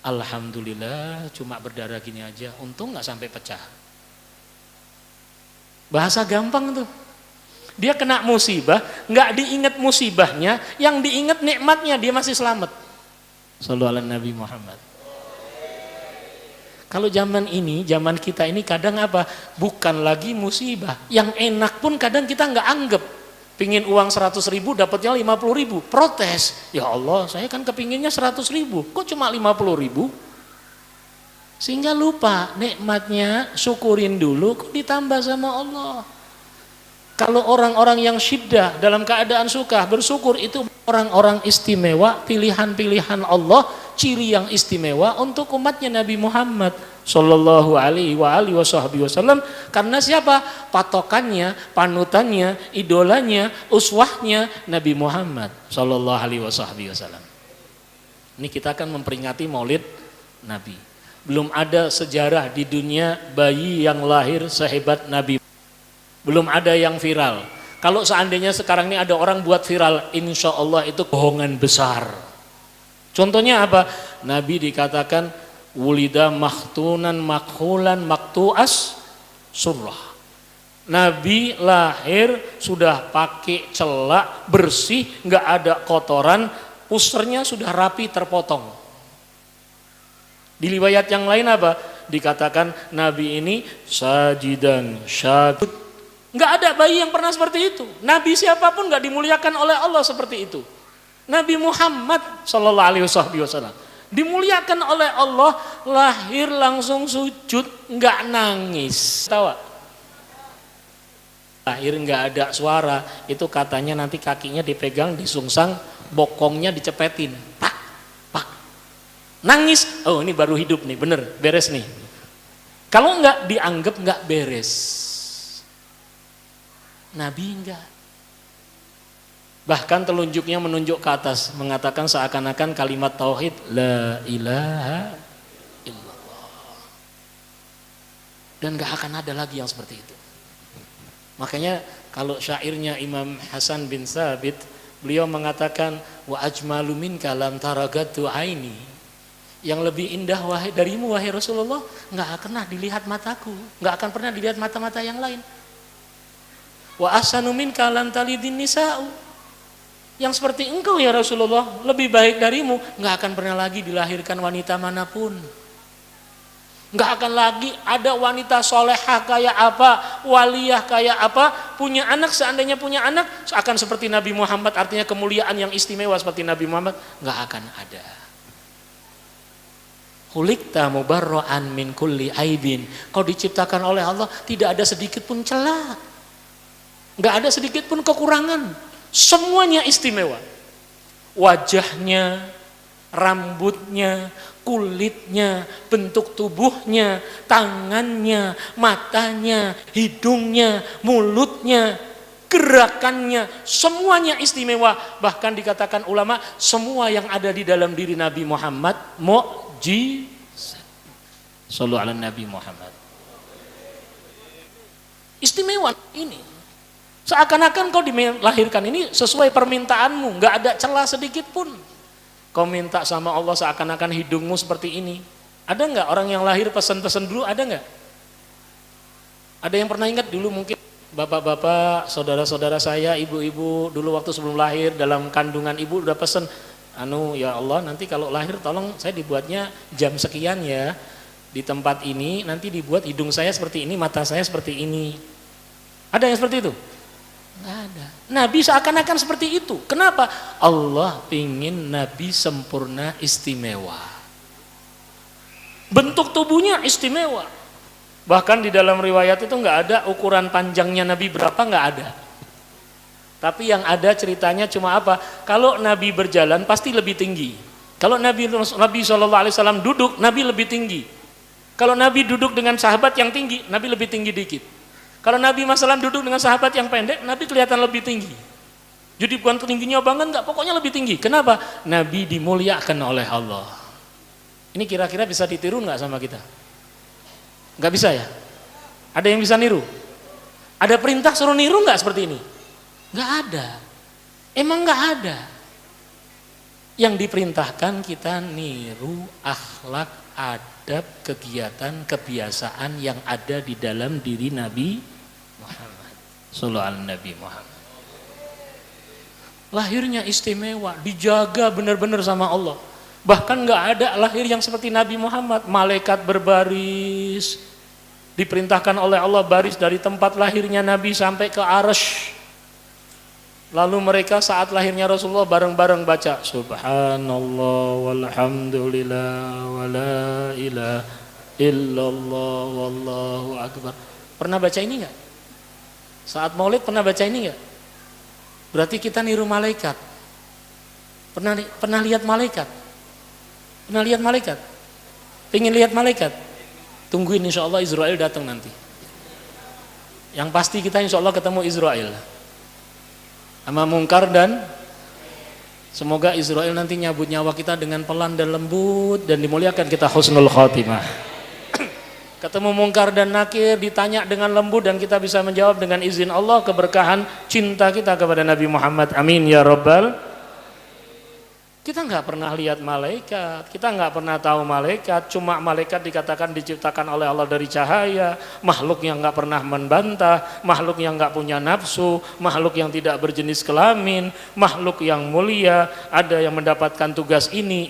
Alhamdulillah cuma berdarah gini aja, untung nggak sampai pecah. Bahasa gampang tuh. Dia kena musibah, nggak diingat musibahnya, yang diingat nikmatnya dia masih selamat. Shallallahu alaihi Nabi Muhammad. Kalau zaman ini, zaman kita ini kadang apa? Bukan lagi musibah. Yang enak pun kadang kita nggak anggap. Pingin uang 100.000 dapatnya 50.000. Protes. Ya Allah, saya kan kepinginnya 100.000. Kok cuma 50.000? Sehingga lupa nikmatnya, syukurin dulu kok ditambah sama Allah. Kalau orang-orang yang syiddah dalam keadaan suka bersyukur itu orang-orang istimewa, pilihan-pilihan Allah, ciri yang istimewa untuk umatnya Nabi Muhammad sallallahu alaihi wasallam. Karena siapa? Patokannya, panutannya, idolanya, uswahnya Nabi Muhammad sallallahu alaihi wasallam. Ini kita akan memperingati Maulid Nabi. Belum ada sejarah di dunia bayi yang lahir sehebat Nabi. Belum ada yang viral. Kalau seandainya sekarang ini ada orang buat viral, insya Allah itu bohongan besar. Contohnya apa? Nabi dikatakan wulida makhtunan makhulan maktuas surah. Nabi lahir sudah pakai celak bersih, nggak ada kotoran, pusernya sudah rapi terpotong. Di riwayat yang lain apa? Dikatakan Nabi ini sajidan syakut. Nggak ada bayi yang pernah seperti itu. Nabi siapapun nggak dimuliakan oleh Allah seperti itu. Nabi Muhammad sallallahu alaihi wasallam dimuliakan oleh Allah, lahir langsung sujud, nggak nangis. Tawa. lahir nggak ada suara, itu katanya nanti kakinya dipegang, disungsang, bokongnya dicepetin, pak, pak, nangis, oh ini baru hidup nih, bener, beres nih. Kalau nggak dianggap nggak beres. Nabi enggak. Bahkan telunjuknya menunjuk ke atas, mengatakan seakan-akan kalimat tauhid la ilaha illallah. Dan enggak akan ada lagi yang seperti itu. Makanya kalau syairnya Imam Hasan bin Thabit, beliau mengatakan wa ajmalu minka lam taragatu aini. Yang lebih indah wahai darimu wahai Rasulullah, enggak akan pernah dilihat mataku, enggak akan pernah dilihat mata-mata yang lain. Wa ahsanu minka lam talidin nisa'u. Yang seperti engkau ya Rasulullah, lebih baik darimu, nggak akan pernah lagi dilahirkan wanita manapun. Nggak akan lagi ada wanita solehah kayak apa, waliyah kayak apa, punya anak, seandainya punya anak akan seperti Nabi Muhammad, artinya kemuliaan yang istimewa seperti Nabi Muhammad, nggak akan ada. Khuliqta mubarra'an min kulli aibin. Kau diciptakan oleh Allah tidak ada sedikit pun celah, nggak ada sedikit pun kekurangan. Semuanya istimewa. Wajahnya, rambutnya, kulitnya, bentuk tubuhnya, tangannya, matanya, hidungnya, mulutnya, gerakannya, semuanya istimewa. Bahkan dikatakan ulama, semua yang ada di dalam diri Nabi Muhammad mukjizat. Shallu ala Nabi Muhammad. Istimewa ini. Seakan-akan kau dilahirkan ini sesuai permintaanmu, nggak ada celah sedikit pun. Kau minta sama Allah seakan-akan hidungmu seperti ini. Ada nggak orang yang lahir pesan-pesan dulu? Ada nggak? Ada yang pernah ingat dulu mungkin bapak-bapak, saudara-saudara saya, ibu-ibu dulu waktu sebelum lahir dalam kandungan ibu udah pesen, ya Allah nanti kalau lahir tolong saya dibuatnya jam sekian ya di tempat ini, nanti dibuat hidung saya seperti ini, mata saya seperti ini. Ada yang seperti itu? Nggak ada. Nabi seakan-akan seperti itu. Kenapa? Allah ingin Nabi sempurna istimewa. Bentuk tubuhnya istimewa. Bahkan di dalam riwayat itu nggak ada ukuran panjangnya Nabi berapa, nggak ada. Tapi yang ada ceritanya cuma apa? Kalau Nabi berjalan pasti lebih tinggi. Kalau Nabi SAW duduk, Nabi lebih tinggi. Kalau Nabi duduk dengan sahabat yang tinggi, Nabi lebih tinggi dikit. Kalau Nabi SAW duduk dengan sahabat yang pendek, Nabi kelihatan lebih tinggi. Jadi bukan tingginya banget, enggak, pokoknya lebih tinggi. Kenapa? Nabi dimuliakan oleh Allah. Ini kira-kira bisa ditiru nggak sama kita? Nggak bisa ya? Ada yang bisa niru? Ada perintah suruh niru nggak seperti ini? Nggak ada. Emang nggak ada. Yang diperintahkan kita niru akhlak, adab, kegiatan, kebiasaan yang ada di dalam diri Nabi Muhammad. Sallallahu alaihi Nabi Muhammad. Lahirnya istimewa, dijaga benar-benar sama Allah. Bahkan nggak ada lahir yang seperti Nabi Muhammad. Malaikat berbaris, diperintahkan oleh Allah baris dari tempat lahirnya Nabi sampai ke Arsy. Lalu mereka saat lahirnya Rasulullah bareng-bareng baca Subhanallah walhamdulillah wala ilaha illallah wallahu akbar. Pernah baca ini enggak? Saat Maulid pernah baca ini enggak? Berarti kita niru malaikat. Pernah lihat malaikat? Pernah lihat malaikat? Pengen lihat malaikat? Tungguin insyaallah Israel datang nanti. Yang pasti kita insyaallah ketemu Israel. Sama Mungkar dan semoga Israel nanti nyabut nyawa kita dengan pelan dan lembut dan dimuliakan kita husnul khotimah. Ketemu Mungkar dan Nakir ditanya dengan lembut dan kita bisa menjawab dengan izin Allah, keberkahan cinta kita kepada Nabi Muhammad. Amin ya rabbal. Kita nggak pernah lihat malaikat, kita nggak pernah tahu malaikat. Cuma malaikat dikatakan diciptakan oleh Allah dari cahaya, makhluk yang nggak pernah membantah, makhluk yang nggak punya nafsu, makhluk yang tidak berjenis kelamin, makhluk yang mulia. Ada yang mendapatkan tugas ini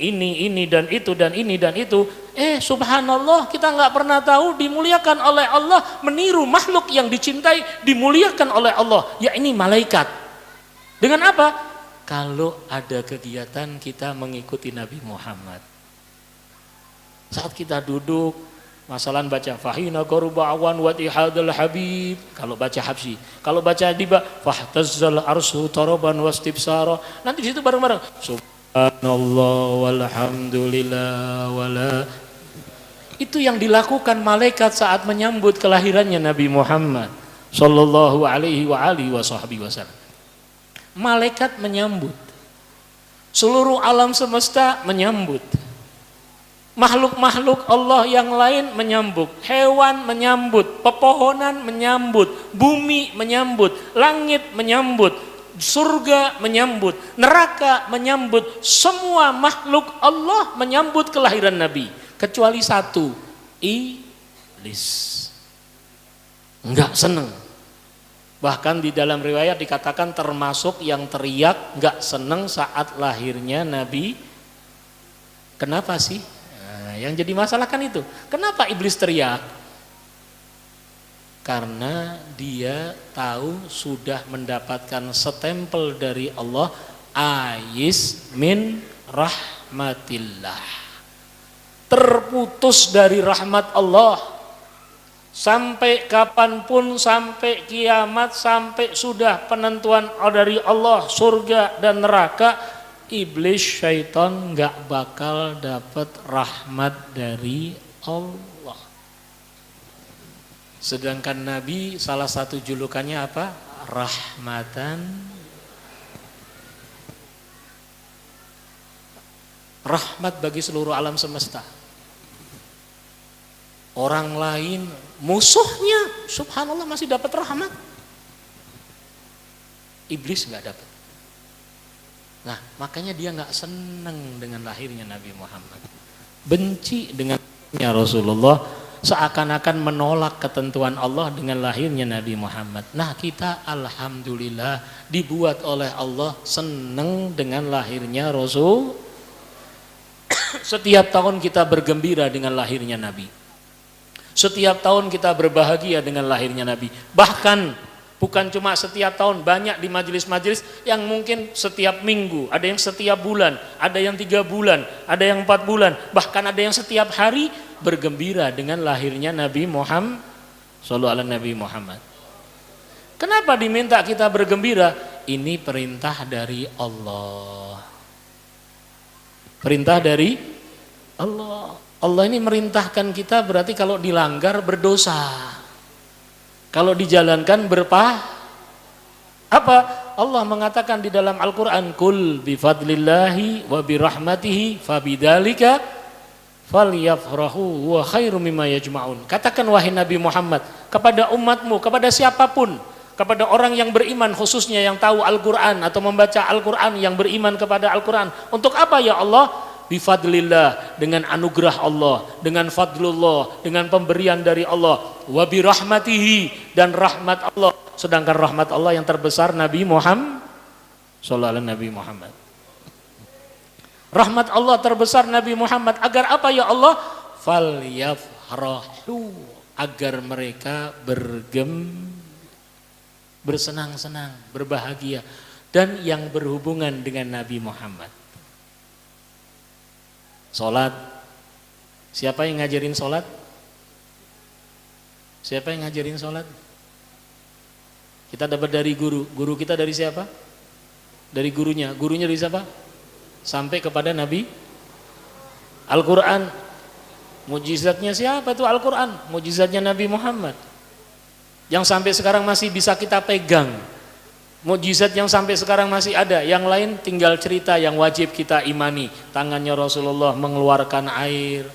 dan itu dan ini dan itu. Subhanallah, kita nggak pernah tahu dimuliakan oleh Allah, meniru makhluk yang dicintai dimuliakan oleh Allah, yakni malaikat. Dengan apa? Kalau ada kegiatan kita mengikuti Nabi Muhammad. Saat kita duduk, Masalan baca fahina qaruba awan wa ihadul habib kalau baca habsi. Kalau baca diba fahtazzal arsu taraban wastibsara. Nanti di situ bareng-bareng subhanallah walhamdulillah wala. Itu yang dilakukan malaikat saat menyambut kelahirannya Nabi Muhammad sallallahu alaihi wa alihi wasallam. Malaikat menyambut. Seluruh alam semesta menyambut. Makhluk-makhluk Allah yang lain menyambut, hewan menyambut, pepohonan menyambut, bumi menyambut, langit menyambut, surga menyambut, neraka menyambut, semua makhluk Allah menyambut kelahiran Nabi, kecuali satu, iblis. Enggak seneng. Bahkan di dalam riwayat dikatakan termasuk yang teriak enggak seneng saat lahirnya Nabi. Kenapa sih? Yang jadi masalah kan itu. Kenapa iblis teriak? Karena dia tahu sudah mendapatkan stempel dari Allah, ais min rahmatillah. Terputus dari rahmat Allah. Sampai kapanpun, sampai kiamat, sampai sudah penentuan dari Allah, surga dan neraka, iblis syaitan gak bakal dapat rahmat dari Allah. Sedangkan Nabi salah satu julukannya apa? Rahmatan. Rahmat bagi seluruh alam semesta. Orang lain musuhnya subhanallah masih dapat rahmat. Iblis gak dapat. Nah, makanya dia nggak senang dengan lahirnya Nabi Muhammad, benci dengannya Rasulullah, seakan-akan menolak ketentuan Allah dengan lahirnya Nabi Muhammad. Nah, kita alhamdulillah dibuat oleh Allah senang dengan lahirnya Rasul. Setiap tahun kita bergembira dengan lahirnya Nabi. Setiap tahun kita berbahagia dengan lahirnya Nabi. Bahkan bukan cuma setiap tahun, banyak di majelis-majelis yang mungkin setiap minggu, ada yang setiap bulan, ada yang 3 bulan, ada yang 4 bulan, bahkan ada yang setiap hari bergembira dengan lahirnya Nabi Muhammad sallallahu alaihi Nabi Muhammad. Kenapa diminta kita bergembira? Ini perintah dari Allah. Perintah dari Allah. Allah ini merintahkan kita, berarti kalau dilanggar berdosa. Kalau dijalankan apa? Allah mengatakan di dalam Al-Quran, Kul bifadlillahi wa birahmatihi fabidzalika falyafrahu wa khairum mimma yajma'un. Katakan wahai Nabi Muhammad kepada umatmu, kepada siapapun, kepada orang yang beriman khususnya yang tahu Al-Quran atau membaca Al-Quran, yang beriman kepada Al-Quran. Untuk apa ya Allah? Bifadlillah, dengan anugerah Allah, dengan fadlullah, dengan pemberian dari Allah, wa birahmatihi, dan rahmat Allah. Sedangkan rahmat Allah yang terbesar Nabi Muhammad sallallahu alaihi Nabi Muhammad. Rahmat Allah terbesar Nabi Muhammad agar apa ya Allah? Falyafrahu, agar mereka bersenang-senang, berbahagia, dan yang berhubungan dengan Nabi Muhammad. Sholat, siapa yang ngajarin sholat? Siapa yang ngajarin sholat? Kita dapat dari guru. Guru kita dari siapa? Dari gurunya. Gurunya dari siapa? Sampai kepada Nabi. Al-Quran, mujizatnya siapa itu Al-Quran? Mujizatnya Nabi Muhammad, yang sampai sekarang masih bisa kita pegang. Mukjizat yang sampai sekarang masih ada, yang lain tinggal cerita yang wajib kita imani. Tangannya Rasulullah mengeluarkan air,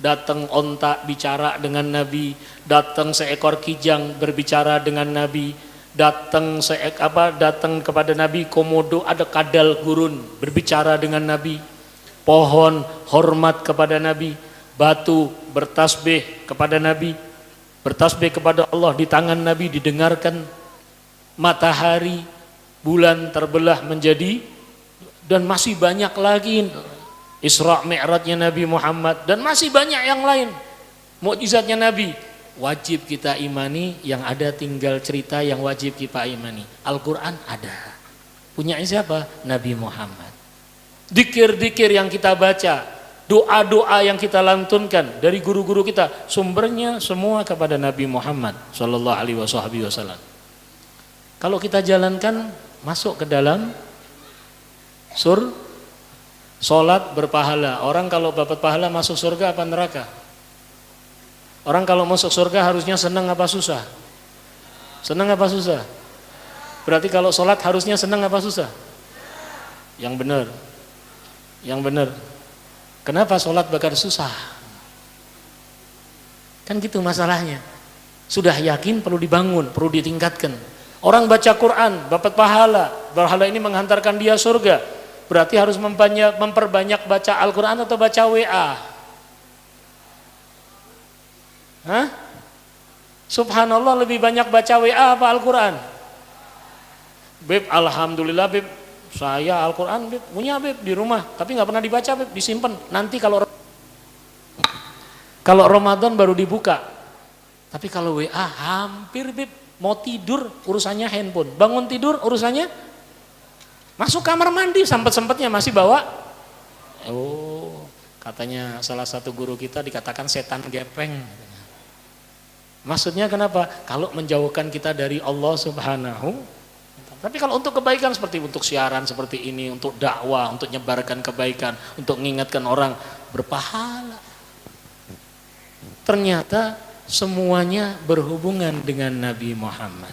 datang onta bicara dengan Nabi, datang seekor kijang berbicara dengan Nabi, datang kepada Nabi komodo, ada kadal gurun berbicara dengan Nabi, pohon hormat kepada Nabi, batu bertasbih kepada Nabi, bertasbih kepada Allah di tangan Nabi didengarkan. Matahari, bulan terbelah menjadi, dan masih banyak lagi Isra Mi'rajnya Nabi Muhammad, dan masih banyak yang lain mukjizatnya Nabi. Wajib kita imani, yang ada tinggal cerita yang wajib kita imani. Al-Quran ada, punya siapa? Nabi Muhammad. Dikir-dikir yang kita baca, doa-doa yang kita lantunkan dari guru-guru kita, sumbernya semua kepada Nabi Muhammad sallallahu alaihi wasallam. Kalau kita jalankan, masuk ke dalam sholat berpahala. Orang kalau dapat pahala masuk surga apa neraka? Orang kalau masuk surga harusnya senang apa susah? Senang apa susah? Berarti kalau sholat harusnya senang apa susah? Yang benar. Yang benar. Kenapa sholat bakal susah? Kan gitu masalahnya. Sudah yakin perlu dibangun, perlu ditingkatkan. Orang baca Quran dapat pahala. Pahala ini menghantarkan dia surga. Berarti harus memperbanyak baca Al-Quran atau baca WA? Hah? Subhanallah, lebih banyak baca WA apa Al-Quran? Beb, alhamdulillah Beb, saya Al-Quran Beb, punya Beb di rumah, tapi nggak pernah dibaca Beb, disimpan. Nanti kalau Ramadan baru dibuka. Tapi kalau WA hampir Beb, mau tidur urusannya handphone, bangun tidur urusannya, masuk kamar mandi sempet-sempetnya masih bawa. Oh, katanya salah satu guru kita dikatakan setan gepeng. Maksudnya kenapa? Kalau menjauhkan kita dari Allah Subhanahu. Tapi kalau untuk kebaikan seperti untuk siaran seperti ini, untuk dakwah, untuk nyebarkan kebaikan, untuk mengingatkan orang, berpahala. Ternyata semuanya berhubungan dengan Nabi Muhammad.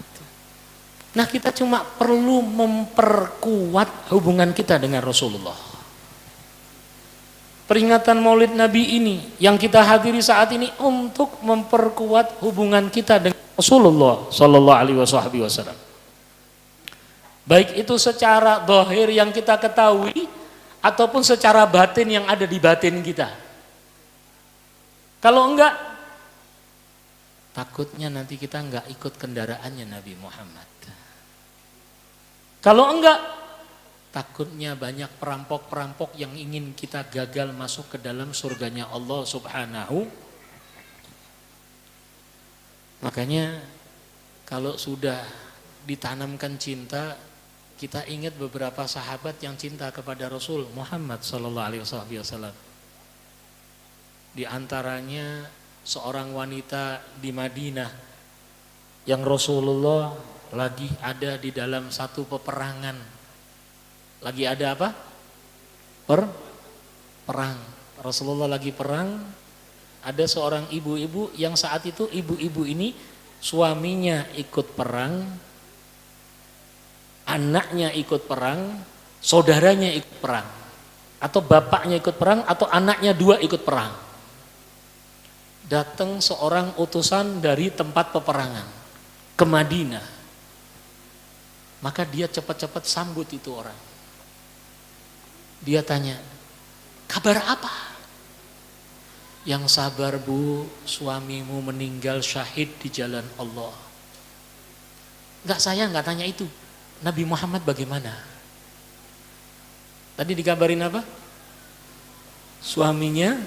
Nah, kita cuma perlu memperkuat hubungan kita dengan Rasulullah. Peringatan Maulid Nabi ini yang kita hadiri saat ini untuk memperkuat hubungan kita dengan Rasulullah sallallahu alaihi wasallam. Baik itu secara zahir yang kita ketahui ataupun secara batin yang ada di batin kita. Kalau enggak, takutnya nanti kita enggak ikut kendaraannya Nabi Muhammad. Kalau enggak, takutnya banyak perampok-perampok yang ingin kita gagal masuk ke dalam surganya Allah Subhanahu. Makanya kalau sudah ditanamkan cinta, kita ingat beberapa sahabat yang cinta kepada Rasul Muhammad sallallahu alaihi wasallam. Di antaranya seorang wanita di Madinah yang Rasulullah lagi ada di dalam satu peperangan. Lagi ada apa? Perang. Rasulullah lagi perang. Ada seorang ibu-ibu yang saat itu ibu-ibu ini suaminya ikut perang, anaknya ikut perang, saudaranya ikut perang, atau bapaknya ikut perang, atau anaknya dua ikut perang. Datang seorang utusan dari tempat peperangan ke Madinah. Maka dia cepat-cepat sambut itu orang. Dia tanya, kabar apa? Yang sabar Bu, suamimu meninggal syahid di jalan Allah. Enggak, saya enggak tanya itu. Nabi Muhammad bagaimana? Tadi dikabarin apa? Suaminya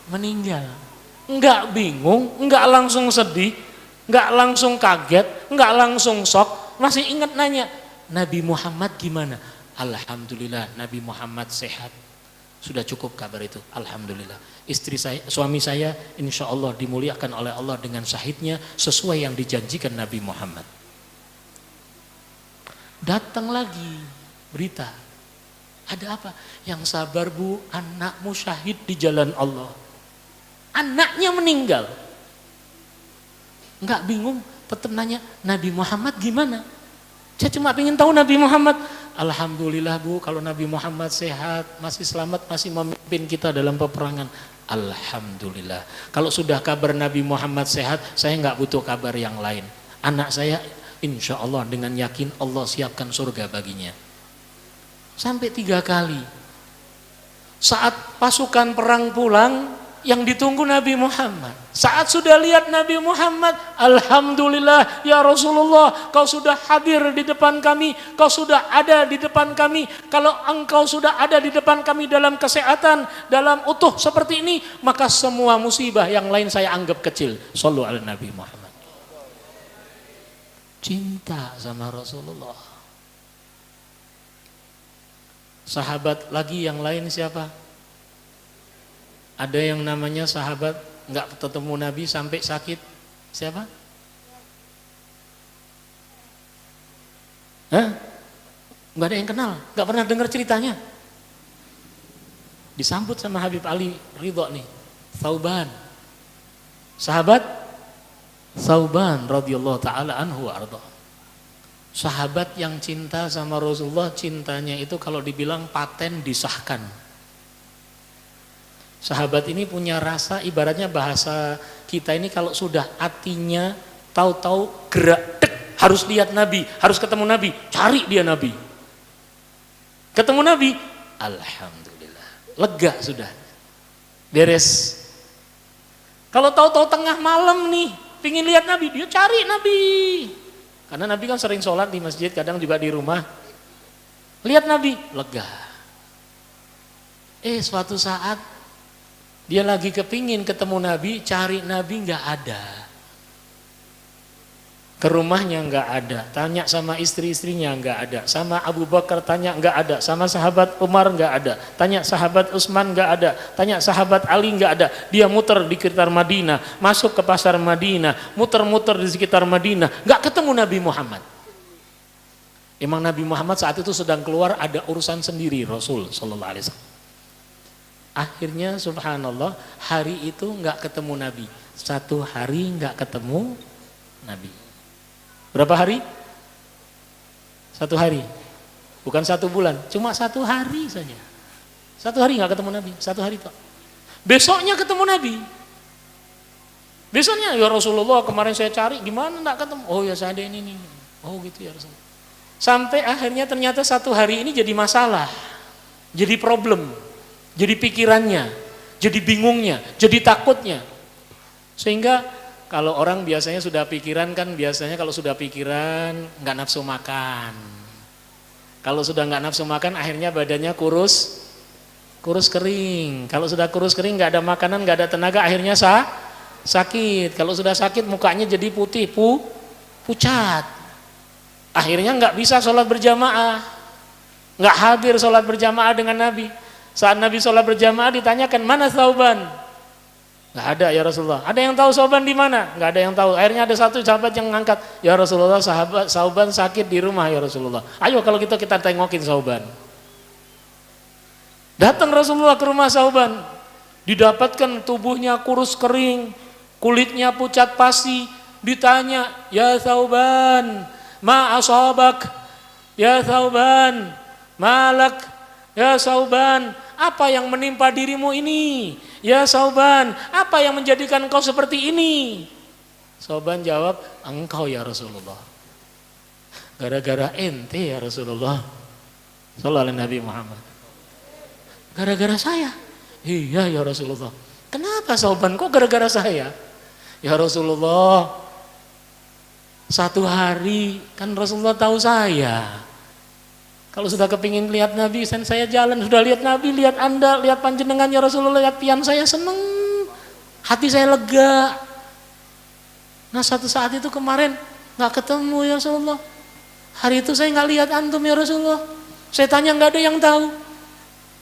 meninggal. Enggak bingung, enggak langsung sedih, enggak langsung kaget, enggak langsung shock. Masih ingat nanya, Nabi Muhammad gimana? Alhamdulillah Nabi Muhammad sehat. Sudah cukup kabar itu, alhamdulillah. Istri saya, suami saya insya Allah dimuliakan oleh Allah dengan syahidnya sesuai yang dijanjikan Nabi Muhammad. Datang lagi berita, ada apa? Yang sabar Bu, anakmu syahid di jalan Allah. Anaknya meninggal. Enggak bingung, tetap nanya, Nabi Muhammad gimana? Saya cuma ingin tahu Nabi Muhammad. Alhamdulillah Bu, kalau Nabi Muhammad sehat, masih selamat, masih memimpin kita dalam peperangan. Alhamdulillah. Kalau sudah kabar Nabi Muhammad sehat, saya enggak butuh kabar yang lain. Anak saya insya Allah dengan yakin Allah siapkan surga baginya. Sampai 3 kali. Saat pasukan perang pulang, yang ditunggu Nabi Muhammad. Saat sudah lihat Nabi Muhammad, alhamdulillah ya Rasulullah, kau sudah hadir di depan kami, kau sudah ada di depan kami. Kalau engkau sudah ada di depan kami dalam kesehatan, dalam utuh seperti ini, maka semua musibah yang lain saya anggap kecil. Shallu ala Nabi Muhammad. Cinta sama Rasulullah. Sahabat lagi yang lain siapa? Ada yang namanya sahabat nggak ketemu Nabi sampai sakit. Siapa? Hah? Nggak ada yang kenal, nggak pernah dengar ceritanya. Disambut sama Habib Ali Ridho nih, Thauban. Sahabat Thauban radhiyallahu taala anhu wa arda. Sahabat yang cinta sama Rasulullah, cintanya itu kalau dibilang paten disahkan. Sahabat ini punya rasa, ibaratnya bahasa kita ini kalau sudah hatinya tahu-tahu gerak, dek, harus lihat Nabi, harus ketemu Nabi, cari dia Nabi. Ketemu Nabi, alhamdulillah, lega sudah, beres. Kalau tahu-tahu tengah malam nih, pingin lihat Nabi, dia cari Nabi. Karena Nabi kan sering sholat di masjid, kadang juga di rumah. Lihat Nabi, lega. Suatu saat dia lagi kepingin ketemu Nabi, cari Nabi nggak ada. Ke rumahnya nggak ada, tanya sama istri-istrinya nggak ada, sama Abu Bakar tanya nggak ada, sama sahabat Umar nggak ada, tanya sahabat Utsman nggak ada, tanya sahabat Ali nggak ada. Dia muter di sekitar Madinah, masuk ke pasar Madinah, muter-muter di sekitar Madinah, nggak ketemu Nabi Muhammad. Emang Nabi Muhammad saat itu sedang keluar, ada urusan sendiri Rasul Sallallahu Alaihi Wasallam. Akhirnya subhanallah, hari itu nggak ketemu Nabi, 1 hari nggak ketemu Nabi. Berapa hari? 1 hari, bukan 1 bulan, cuma 1 hari saja. 1 hari nggak ketemu Nabi, 1 hari Pak. Besoknya ketemu Nabi. Besoknya, ya Rasulullah kemarin saya cari, gimana nggak ketemu? Oh ya saya ada ini. Oh gitu ya Rasulullah. Sampai akhirnya ternyata 1 hari ini jadi masalah, jadi problem, jadi pikirannya, jadi bingungnya, jadi takutnya. Sehingga kalau orang biasanya sudah pikiran kan, biasanya kalau sudah pikiran nggak nafsu makan. Kalau sudah nggak nafsu makan, akhirnya badannya kurus kering. Kalau sudah kurus kering, nggak ada makanan, nggak ada tenaga, akhirnya sakit. Kalau sudah sakit, mukanya jadi putih, pucat. Akhirnya nggak bisa sholat berjamaah, nggak hadir sholat berjamaah dengan Nabi. Saat Nabi sholat berjamaah ditanyakan, mana Thauban? Nggak ada ya Rasulullah. Ada yang tahu Thauban di mana? Nggak ada yang tahu. Akhirnya ada satu sahabat yang ngangkat, ya Rasulullah, sahabat Thauban sakit di rumah ya Rasulullah. Ayo kalau gitu kita tengokin Thauban. Datang Rasulullah ke rumah Thauban, didapatkan tubuhnya kurus kering, kulitnya pucat pasi. Ditanya, ya Thauban, ma asabak? Ya Thauban, malak? Ya Thauban, apa yang menimpa dirimu ini? Ya Thauban, apa yang menjadikan engkau seperti ini? Thauban jawab, engkau ya Rasulullah. Gara-gara ente ya Rasulullah. Sallallahu alaihi Nabi Muhammad. Gara-gara saya? Iya ya Rasulullah. Kenapa Thauban, kok gara-gara saya? Ya Rasulullah, 1 hari kan Rasulullah tahu saya. Kalau sudah kepingin lihat Nabi, saya jalan, sudah lihat Nabi, lihat Anda, lihat panjenengan ya Rasulullah, lihat pian saya seneng, hati saya lega. Nah satu saat itu kemarin nggak ketemu ya Rasulullah. Hari itu saya nggak lihat antum ya Rasulullah. Saya tanya nggak ada yang tahu.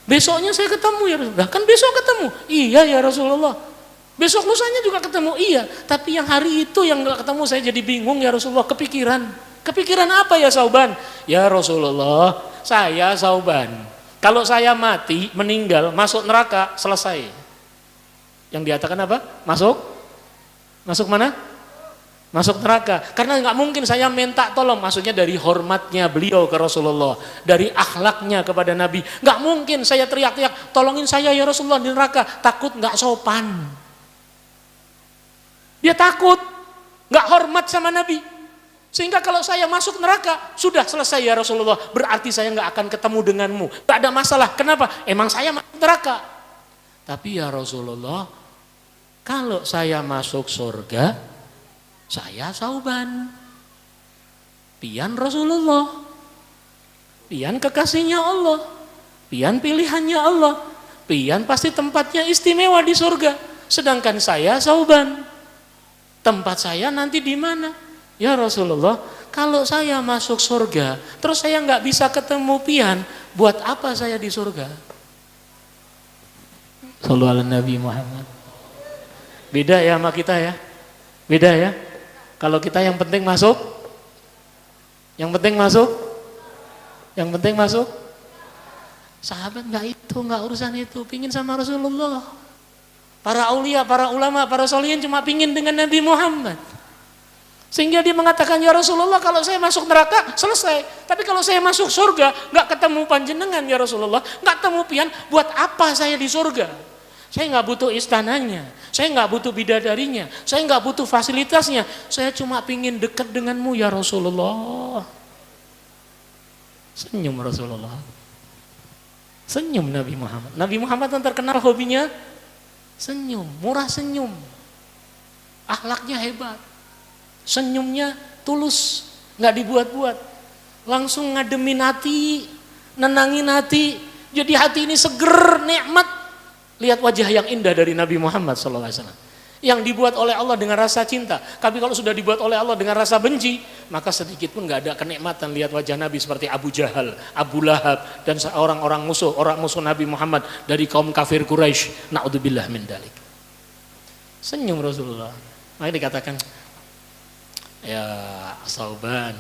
Besoknya saya ketemu ya Rasulullah. Kan besok ketemu? Iya ya Rasulullah. Besok lusanya juga ketemu? Iya. Tapi yang hari itu yang nggak ketemu saya jadi bingung ya Rasulullah, kepikiran. Kepikiran apa ya Thauban? Ya Rasulullah, saya Thauban. Kalau saya mati, meninggal, masuk neraka, selesai. Yang dikatakan apa? Masuk mana? Masuk neraka. Karena nggak mungkin saya minta tolong, maksudnya dari hormatnya beliau ke Rasulullah, dari akhlaknya kepada Nabi. Nggak mungkin saya teriak-teriak, tolongin saya ya Rasulullah di neraka. Takut nggak sopan. Dia takut, nggak hormat sama Nabi. Sehingga kalau saya masuk neraka, sudah selesai ya Rasulullah, berarti saya nggak akan ketemu denganmu. Nggak ada masalah. Kenapa? Emang saya masuk neraka. Tapi ya Rasulullah, kalau saya masuk surga, saya Thauban. Pian Rasulullah. Pian kekasihnya Allah. Pian pilihannya Allah. Pian pasti tempatnya istimewa di surga. Sedangkan saya Thauban. Tempat saya nanti di mana? Ya Rasulullah, kalau saya masuk surga, terus saya nggak bisa ketemu pian, buat apa saya di surga? Shallu ala Nabi Muhammad. Beda ya sama kita ya. Beda ya. Kalau kita yang penting masuk. Yang penting masuk. Yang penting masuk. Sahabat enggak itu, enggak urusan itu. Pingin sama Rasulullah. Para aulia, para ulama, para solihin cuma pingin dengan Nabi Muhammad. Sehingga dia mengatakan, ya Rasulullah kalau saya masuk neraka selesai. Tapi kalau saya masuk surga enggak ketemu panjenengan ya Rasulullah. Enggak ketemu pian, buat apa saya di surga? Saya enggak butuh istananya. Saya enggak butuh bidadarinya. Saya enggak butuh fasilitasnya. Saya cuma pingin dekat denganmu ya Rasulullah. Senyum Rasulullah. Senyum Nabi Muhammad. Nabi Muhammad yang terkenal hobinya senyum, murah senyum. Akhlaknya hebat. Senyumnya tulus, nggak dibuat-buat. Langsung ngademin hati, nenangin hati. Jadi hati ini seger, nikmat. Lihat wajah yang indah dari Nabi Muhammad SAW. Yang dibuat oleh Allah dengan rasa cinta. Tapi kalau sudah dibuat oleh Allah dengan rasa benci, maka sedikit pun nggak ada kenikmatan. Lihat wajah Nabi seperti Abu Jahal, Abu Lahab, dan orang musuh Nabi Muhammad dari kaum kafir Quraisy. Na'udzubillah min dalik. Senyum Rasulullah. Makanya dikatakan, ya Sauban,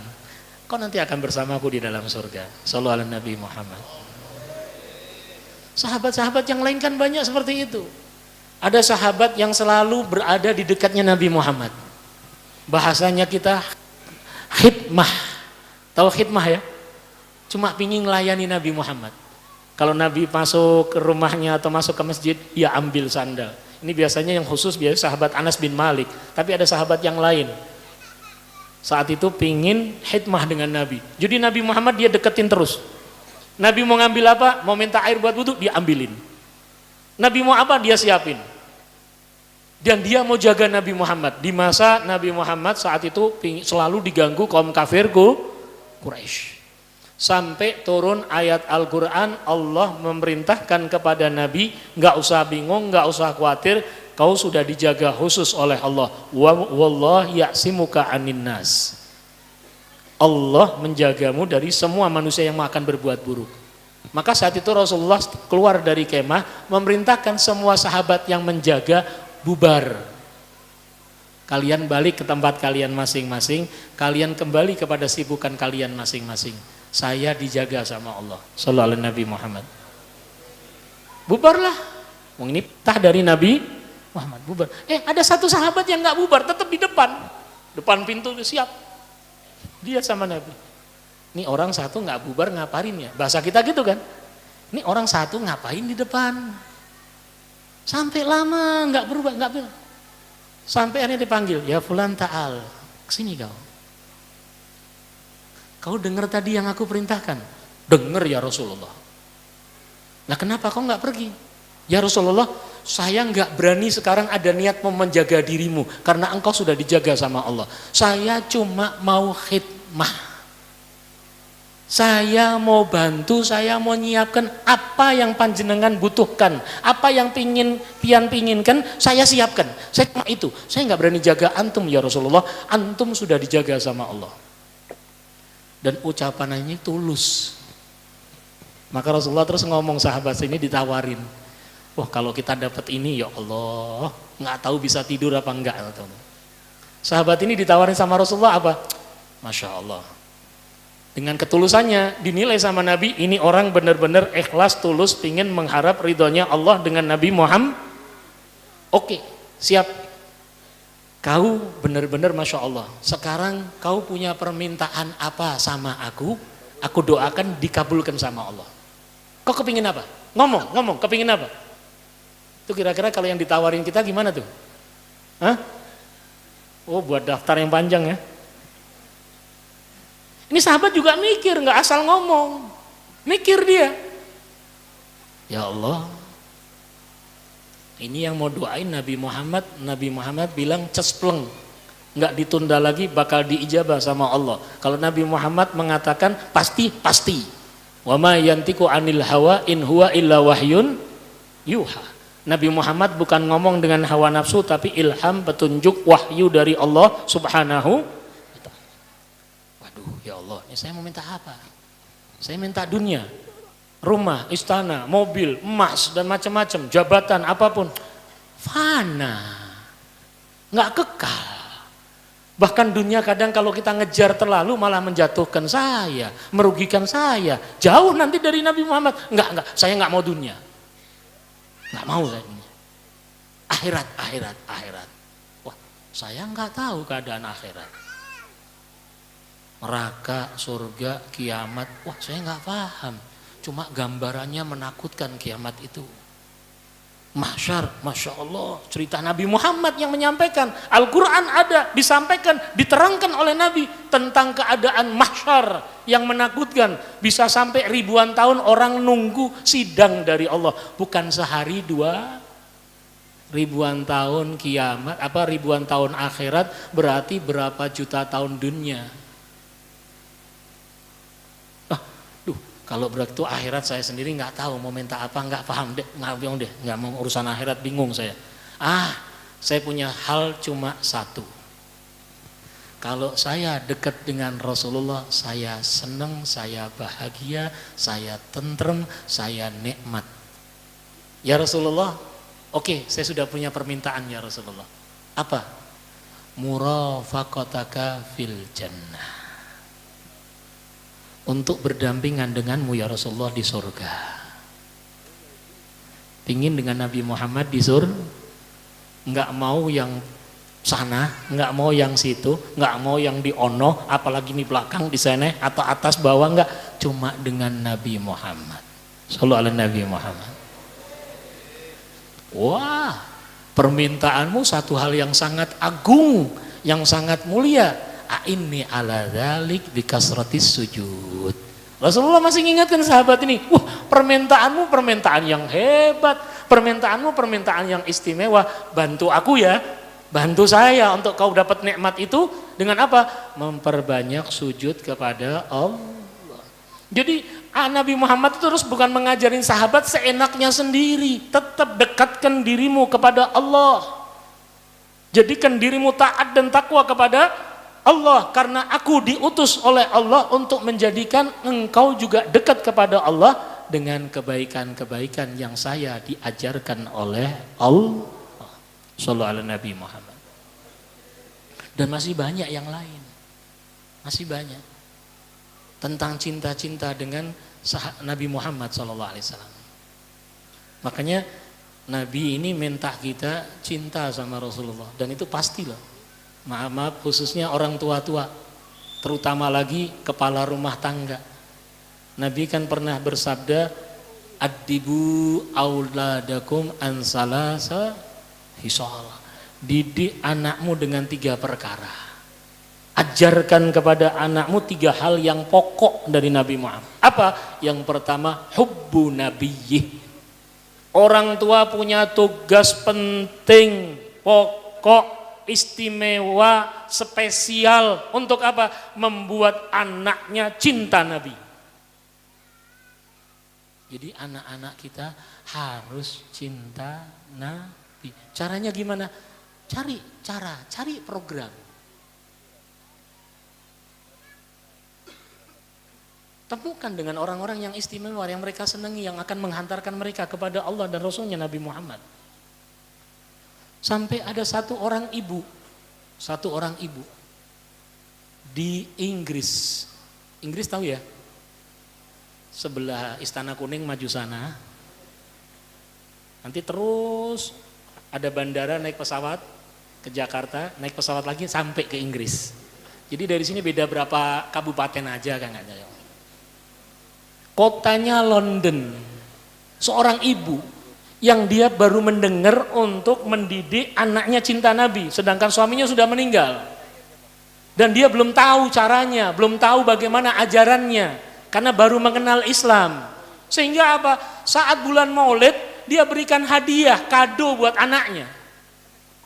kau nanti akan bersamaku di dalam surga. Shallu ala Nabi Muhammad. Sahabat-sahabat yang lain kan banyak seperti itu. Ada sahabat yang selalu berada di dekatnya Nabi Muhammad. Bahasanya kita khidmah. Tahu khidmah ya? Cuma pingin melayani Nabi Muhammad. Kalau Nabi masuk ke rumahnya atau masuk ke masjid, dia ambil sandal. Ini biasanya yang khusus biasa sahabat Anas bin Malik. Tapi ada sahabat yang lain. Saat itu pingin khidmah dengan Nabi. Jadi Nabi Muhammad dia deketin terus. Nabi mau ngambil apa? Mau minta air buat wudu, dia ambilin. Nabi mau apa? Dia siapin. Dan dia mau jaga Nabi Muhammad. Di masa Nabi Muhammad saat itu selalu diganggu kaum kafir Quraisy. Sampai turun ayat Al-Quran, Allah memerintahkan kepada Nabi, nggak usah bingung, nggak usah khawatir, kau sudah dijaga khusus oleh Allah. Wallahi ya'simuka anin nas. Allah menjagamu dari semua manusia yang akan berbuat buruk. Maka saat itu Rasulullah keluar dari kemah, memerintahkan semua sahabat yang menjaga bubar. Kalian balik ke tempat kalian masing-masing, kalian kembali kepada sibukan kalian masing-masing. Saya dijaga sama Allah. Shallallahu alaihi Nabi Muhammad. Bubarlah. Ini perintah dari Nabi Muhammad, bubar. Ada satu sahabat yang nggak bubar, tetap di depan pintu siap. Dia sama Nabi. Ini orang satu nggak bubar ngapain ya? Bahasa kita gitu kan? Ini orang satu ngapain di depan? Sampai lama nggak berubah, nggak bilang. Sampai akhirnya dipanggil, ya fulan ta'al, kesini kau. Kau dengar tadi yang aku perintahkan? Dengar ya Rasulullah. Nah kenapa kau nggak pergi? Ya Rasulullah, saya nggak berani sekarang ada niat mau menjaga dirimu karena engkau sudah dijaga sama Allah. Saya cuma mau khidmah. Saya mau bantu, saya mau nyiapkan apa yang panjenengan butuhkan, apa yang pian pinginkan, saya siapkan. Saya cuma itu. Saya nggak berani jaga antum ya Rasulullah. Antum sudah dijaga sama Allah. Dan ucapannya tulus. Maka Rasulullah terus ngomong, sahabat ini ditawarin. Wah kalau kita dapat ini ya Allah, nggak tahu bisa tidur apa enggak. Sahabat ini ditawarin sama Rasulullah apa? Masya Allah. Dengan ketulusannya dinilai sama Nabi, ini orang benar-benar ikhlas tulus pingin mengharap ridhonya Allah dengan Nabi Muhammad. Oke, siap. Kau benar-benar Masya Allah. Sekarang kau punya permintaan apa sama aku doakan dikabulkan sama Allah. Kau kepingin apa? Ngomong, kepingin apa? Itu kira-kira kalau yang ditawarin kita gimana tuh? Hah? Oh buat daftar yang panjang ya. Ini sahabat juga mikir, nggak asal ngomong. Mikir dia. Ya Allah. Ini yang mau doain Nabi Muhammad bilang cespleng. Nggak ditunda lagi, bakal diijabah sama Allah. Kalau Nabi Muhammad mengatakan pasti. Wa ma yantiqu anil hawa in huwa illa wahyun yuha. Nabi Muhammad bukan ngomong dengan hawa nafsu, tapi ilham, petunjuk, wahyu dari Allah subhanahu. Ya Allah, ini saya mau minta apa? Saya minta dunia. rumah, istana, mobil, emas dan macam-macam, jabatan apapun fana, nggak kekal. Bahkan dunia kadang kalau kita ngejar terlalu malah menjatuhkan saya, merugikan saya, jauh nanti dari Nabi Muhammad. Enggak, saya nggak mau dunia, nggak mau saya dunia. Akhirat. Wah, saya nggak tahu keadaan akhirat. Neraka, surga, kiamat, wah saya nggak paham. Cuma gambarannya menakutkan kiamat itu. Mahsyar, Masya Allah, cerita Nabi Muhammad yang menyampaikan. Al-Quran ada, disampaikan, diterangkan oleh Nabi tentang keadaan mahsyar yang menakutkan. Bisa sampai ribuan tahun orang nunggu sidang dari Allah. Bukan sehari dua, ribuan tahun kiamat, ribuan tahun akhirat, berarti berapa juta tahun dunia. Kalau begitu akhirat saya sendiri nggak tahu mau minta apa, nggak paham deh, nggak mau urusan akhirat, bingung saya. Saya punya hal cuma satu. Kalau saya dekat dengan Rasulullah, saya senang, saya bahagia, saya tentrem, saya nikmat. Ya Rasulullah, oke, saya sudah punya permintaan ya Rasulullah. Apa? Murafaqataka fil jannah. Untuk berdampingan denganmu ya Rasulullah di surga. Pingin dengan Nabi Muhammad di surga, nggak mau yang sana, nggak mau yang situ, nggak mau yang di ono, apalagi di belakang, di sana atau atas bawah, nggak, cuma dengan Nabi Muhammad. Sallallahu alaihi Nabi Muhammad. Wah, permintaanmu satu hal yang sangat agung, yang sangat mulia. Inni ala dzalik bikasratis sujud. Rasulullah masih mengingatkan sahabat ini, permintaanmu permintaan yang hebat, permintaanmu permintaan yang istimewa. Bantu aku ya, bantu saya untuk kau dapat nikmat itu dengan apa? Memperbanyak sujud kepada Allah. Jadi Nabi Muhammad itu terus bukan mengajarin sahabat seenaknya sendiri, tetap dekatkan dirimu kepada Allah. Jadikan dirimu taat dan takwa kepada Allah, karena aku diutus oleh Allah untuk menjadikan engkau juga dekat kepada Allah dengan kebaikan-kebaikan yang saya diajarkan oleh Allah. Sallallahu alaihi Nabi Muhammad. Dan masih banyak yang lain. Masih banyak. Tentang cinta-cinta dengan Nabi Muhammad sallallahu alaihi wasallam. Makanya Nabi ini minta kita cinta sama Rasulullah, dan itu pastilah. Maaf, khususnya orang tua-tua, terutama lagi kepala rumah tangga. Nabi kan pernah bersabda, addibu auladakum an salasa hisal. Didik anakmu dengan 3 perkara. Ajarkan kepada anakmu 3 hal yang pokok dari Nabi Muhammad. Apa? Yang pertama, hubbu nabiyyih. Orang tua punya tugas penting, pokok, istimewa, spesial untuk apa? Membuat anaknya cinta Nabi. Jadi anak-anak kita harus cinta Nabi. Caranya gimana? Cari cara, cari program. Temukan dengan orang-orang yang istimewa, yang mereka senangi, yang akan menghantarkan mereka kepada Allah dan Rasulnya Nabi Muhammad. Sampai ada satu orang ibu di Inggris tahu ya, sebelah Istana Kuning maju sana, nanti terus ada bandara, naik pesawat ke Jakarta, naik pesawat lagi sampai ke Inggris. Jadi dari sini beda berapa kabupaten aja kan, nggak. Kotanya London, seorang ibu yang dia baru mendengar untuk mendidik anaknya cinta Nabi, sedangkan suaminya sudah meninggal. Dan dia belum tahu caranya, belum tahu bagaimana ajarannya, karena baru mengenal Islam. Sehingga apa? Saat bulan Maulid, dia berikan hadiah, kado buat anaknya.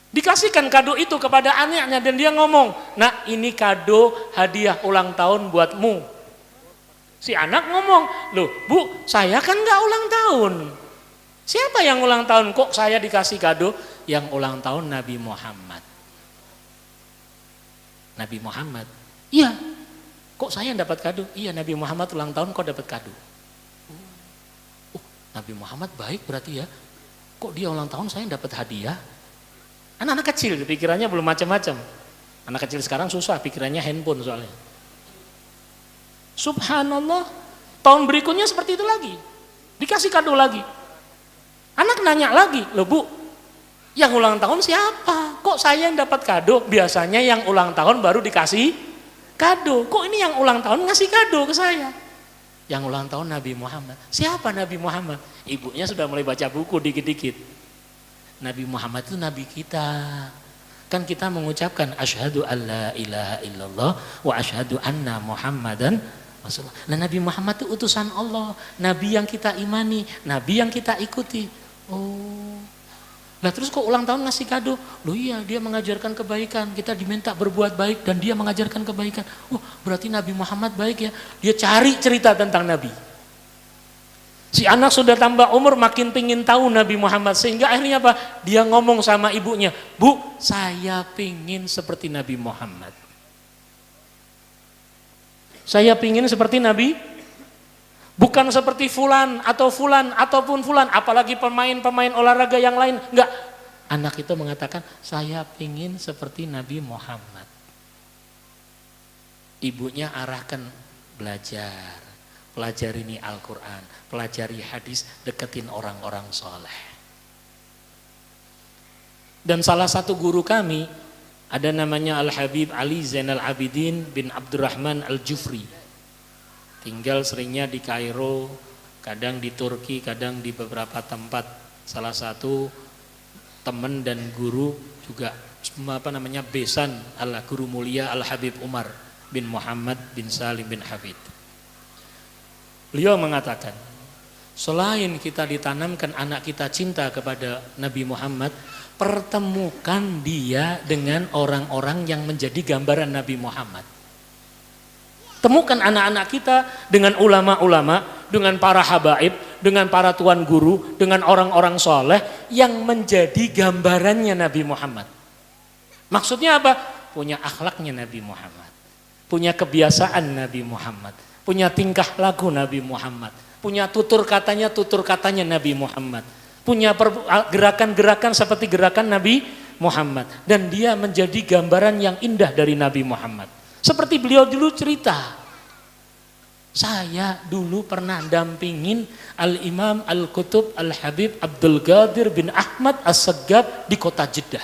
Dikasihkan kado itu kepada anaknya, dan dia ngomong, "Nak, ini kado hadiah ulang tahun buatmu." Si anak ngomong, "Loh Bu, saya kan nggak ulang tahun." Siapa yang ulang tahun? Kok saya dikasih kado? Yang ulang tahun Nabi Muhammad. Nabi Muhammad. Iya. Kok saya dapat kado? Iya, Nabi Muhammad ulang tahun kok dapat kado. Nabi Muhammad baik berarti ya. Kok dia ulang tahun saya dapat hadiah? Anak-anak kecil pikirannya belum macam-macam. Anak kecil sekarang susah pikirannya handphone soalnya. Subhanallah, tahun berikutnya seperti itu lagi. Dikasih kado lagi. Anak nanya lagi, loh Bu, yang ulang tahun siapa? Kok saya yang dapat kado? Biasanya yang ulang tahun baru dikasih kado. Kok ini yang ulang tahun ngasih kado ke saya? Yang ulang tahun Nabi Muhammad. Siapa Nabi Muhammad? Ibunya sudah mulai baca buku dikit-dikit. Nabi Muhammad itu Nabi kita. Kan kita mengucapkan asyhadu alla ilaha illallah wa asyhadu anna Muhammadan Rasulullah. Nah, Nabi Muhammad itu utusan Allah, Nabi yang kita imani, Nabi yang kita ikuti. Oh, nah terus kok ulang tahun ngasih kado? Loh iya, dia mengajarkan kebaikan, kita diminta berbuat baik dan dia mengajarkan kebaikan. Oh, berarti Nabi Muhammad baik ya. Dia cari cerita tentang Nabi. Si anak sudah tambah umur makin pingin tahu Nabi Muhammad, sehingga akhirnya apa? Dia ngomong sama ibunya, Bu, saya pingin seperti Nabi Muhammad. Saya pingin seperti Nabi, bukan seperti fulan ataupun fulan, apalagi pemain-pemain olahraga yang lain. Enggak. Anak itu mengatakan, saya pingin seperti Nabi Muhammad. Ibunya arahkan, belajar, pelajari ini Al-Quran, pelajari hadis, deketin orang-orang soleh. Dan salah satu guru kami, ada namanya Al-Habib Ali Zainal Abidin bin Abdurrahman Al-Jufri. Tinggal seringnya di Kairo, kadang di Turki, kadang di beberapa tempat. Salah satu teman dan guru juga besan Guru mulia Al-Habib Umar bin Muhammad bin Salim bin Habib. Beliau mengatakan, selain kita ditanamkan anak kita cinta kepada Nabi Muhammad, pertemukan dia dengan orang-orang yang menjadi gambaran Nabi Muhammad. Temukan anak-anak kita dengan ulama-ulama, dengan para habaib, dengan para tuan guru, dengan orang-orang soleh yang menjadi gambarannya Nabi Muhammad. Maksudnya apa? Punya akhlaknya Nabi Muhammad, punya kebiasaan Nabi Muhammad, punya tingkah laku Nabi Muhammad, punya tutur katanya Nabi Muhammad, punya gerakan-gerakan seperti gerakan Nabi Muhammad, dan dia menjadi gambaran yang indah dari Nabi Muhammad. Seperti beliau dulu cerita, saya dulu pernah dampingin Al-Imam Al-Qutub Al-Habib Abdul Qadir bin Ahmad As-Saggab di kota Jeddah.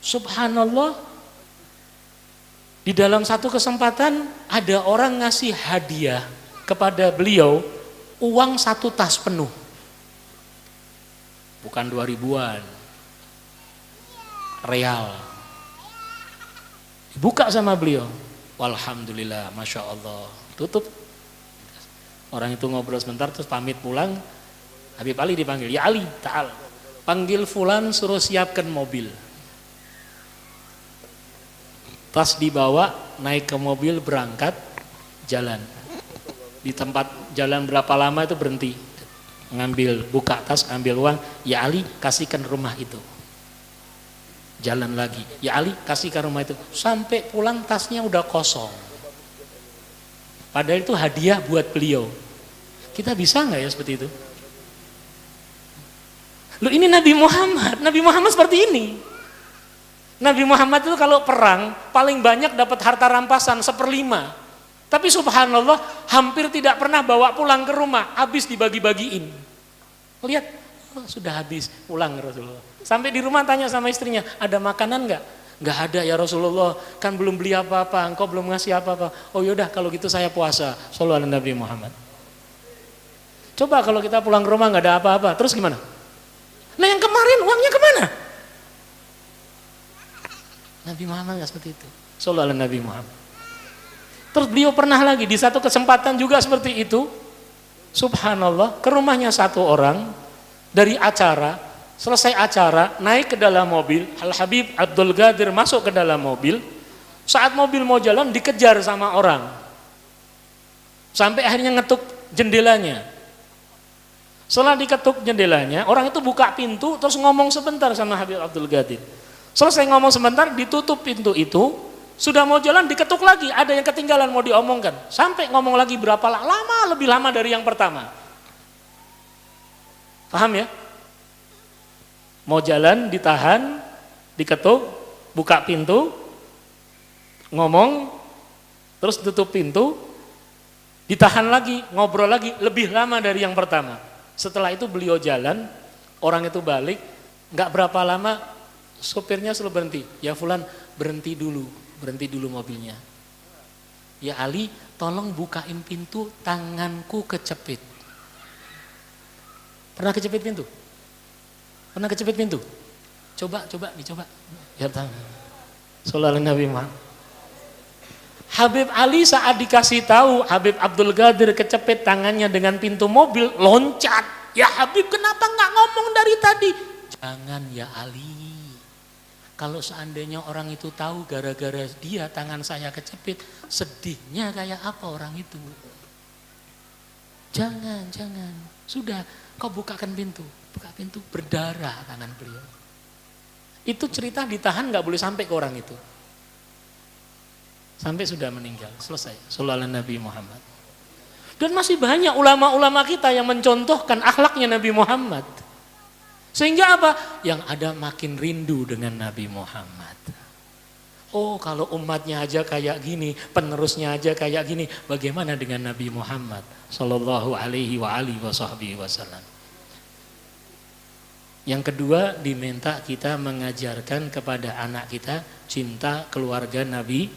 Subhanallah, di dalam satu kesempatan ada orang ngasih hadiah kepada beliau uang 1 tas penuh, bukan 2000-an real. Buka sama beliau, walhamdulillah, masya Allah, tutup. Orang itu ngobrol sebentar terus pamit pulang. Habib Ali dipanggil, ya Ali, ta'al, panggil fulan suruh siapkan mobil. Tas dibawa, naik ke mobil, berangkat, jalan. Di tempat jalan berapa lama itu berhenti, ngambil, buka tas, ambil uang, ya Ali kasihkan rumah itu. Jalan lagi, ya Ali kasihkan rumah itu. Sampai pulang tasnya udah kosong. Padahal itu hadiah buat beliau. Kita bisa nggak ya seperti itu? Loh, ini Nabi Muhammad. Nabi Muhammad seperti ini. Nabi Muhammad itu kalau perang paling banyak dapat harta rampasan 1/5. Tapi subhanallah hampir tidak pernah bawa pulang ke rumah, habis dibagi-bagiin. Lihat, oh, sudah habis, pulang Rasulullah. Sampai di rumah tanya sama istrinya, ada makanan nggak? Nggak ada ya Rasulullah, kan belum beli apa-apa, engkau belum ngasih apa-apa. Oh yaudah kalau gitu saya puasa. Shallallahu alaihi Nabi Muhammad. Coba kalau kita pulang ke rumah nggak ada apa-apa, terus gimana? Nah yang kemarin uangnya kemana? Nabi Muhammad nggak seperti itu. Shallallahu alaihi Nabi Muhammad. Terus beliau pernah lagi di satu kesempatan juga seperti itu. Subhanallah, ke rumahnya satu orang dari acara. Selesai acara, naik ke dalam mobil, Al-Habib Abdul Qadir masuk ke dalam mobil. Saat mobil mau jalan dikejar sama orang. Sampai akhirnya ngetuk jendelanya. Setelah diketuk jendelanya, orang itu buka pintu terus ngomong sebentar sama Habib Abdul Qadir. Selesai ngomong sebentar, ditutup pintu itu, sudah mau jalan diketuk lagi, ada yang ketinggalan mau diomongkan. Sampai ngomong lagi berapa lama, lebih lama dari yang pertama. Paham ya? Mau jalan ditahan, diketuk, buka pintu, ngomong, terus tutup pintu, ditahan lagi, ngobrol lagi, lebih lama dari yang pertama. Setelah itu beliau jalan, orang itu balik, nggak berapa lama sopirnya selalu berhenti. Ya Fulan, berhenti dulu mobilnya. Ya Ali, tolong bukain pintu, tanganku kecepit. Pernah kecepit pintu? Pernah kecepit pintu? Coba, dicoba. Ya tangan. Sallallahu Nabi Muhammad. Habib Ali saat dikasih tahu Habib Abdul Qadir kecepit tangannya dengan pintu mobil, loncat. Ya Habib, kenapa nggak ngomong dari tadi? Jangan ya Ali. Kalau seandainya orang itu tahu gara-gara dia tangan saya kecepit, sedihnya kayak apa orang itu? Jangan. Sudah, kau bukakan pintu. Buka pintu, berdarah tangan beliau. Itu cerita ditahan nggak boleh sampai ke orang itu. Sampai sudah meninggal, selesai. Sallallahu Nabi Muhammad. Dan masih banyak ulama-ulama kita yang mencontohkan akhlaknya Nabi Muhammad. Sehingga apa? Yang ada makin rindu dengan Nabi Muhammad. Oh, kalau umatnya aja kayak gini, penerusnya aja kayak gini, bagaimana dengan Nabi Muhammad sallallahu alaihi wa alihi wasallam. Yang kedua, diminta kita mengajarkan kepada anak kita cinta keluarga Nabi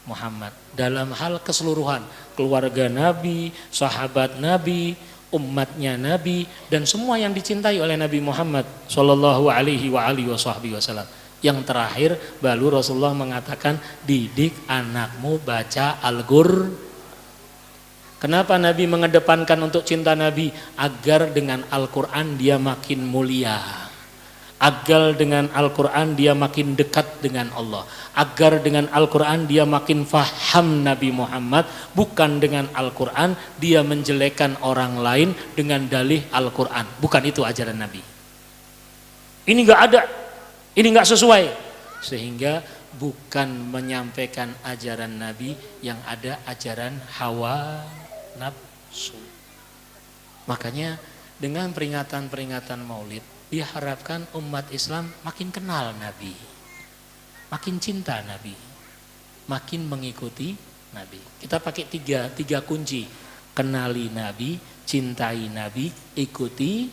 Muhammad dalam hal keseluruhan, keluarga Nabi, sahabat Nabi, umatnya Nabi, dan semua yang dicintai oleh Nabi Muhammad sallallahu alaihi wa alihi wasallam. Yang terakhir, baru Rasulullah mengatakan, didik anakmu baca Al-Qur'an. Kenapa Nabi mengedepankan untuk cinta Nabi? Agar dengan Al-Qur'an dia makin mulia. Agar dengan Al-Quran dia makin dekat dengan Allah. Agar dengan Al-Quran dia makin faham Nabi Muhammad. Bukan dengan Al-Quran dia menjelekkan orang lain dengan dalih Al-Quran. Bukan itu ajaran Nabi. Ini gak ada, ini gak sesuai. Sehingga bukan menyampaikan ajaran Nabi, yang ada ajaran hawa nafsu. Makanya dengan peringatan-peringatan maulid, diharapkan umat Islam makin kenal Nabi, makin cinta Nabi, makin mengikuti Nabi. Kita pakai tiga kunci: kenali Nabi, cintai Nabi, ikuti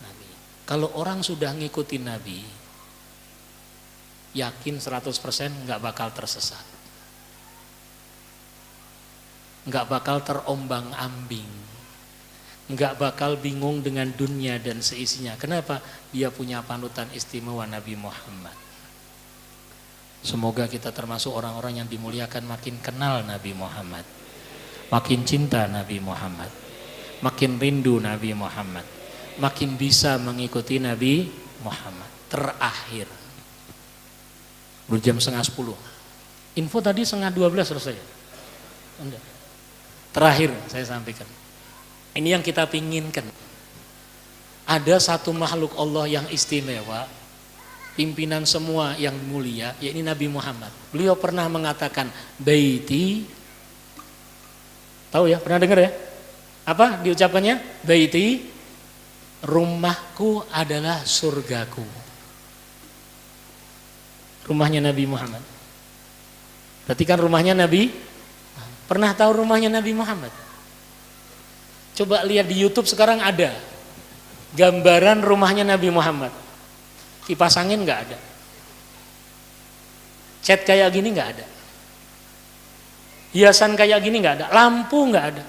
Nabi. Kalau orang sudah ngikuti Nabi, yakin 100% nggak bakal tersesat, nggak bakal terombang-ambing, nggak bakal bingung dengan dunia dan seisinya. Kenapa? Dia punya panutan istimewa Nabi Muhammad. Semoga kita termasuk orang-orang yang dimuliakan, makin kenal Nabi Muhammad, makin cinta Nabi Muhammad, makin rindu Nabi Muhammad, makin bisa mengikuti Nabi Muhammad. Terakhir, jam 11:30. Info tadi 11:30 selesai. Terakhir saya sampaikan. Ini yang kita pinginkan. Ada satu makhluk Allah yang istimewa, pimpinan semua yang mulia, yaitu Nabi Muhammad. Beliau pernah mengatakan, baiti, tahu ya, pernah dengar ya? Apa diucapkannya? Baiti, rumahku adalah surgaku. Rumahnya Nabi Muhammad. Berarti kan rumahnya Nabi. Pernah tahu rumahnya Nabi Muhammad? Coba lihat di YouTube sekarang ada gambaran rumahnya Nabi Muhammad. Kipas angin nggak ada, cat kayak gini nggak ada, hiasan kayak gini nggak ada, lampu nggak ada,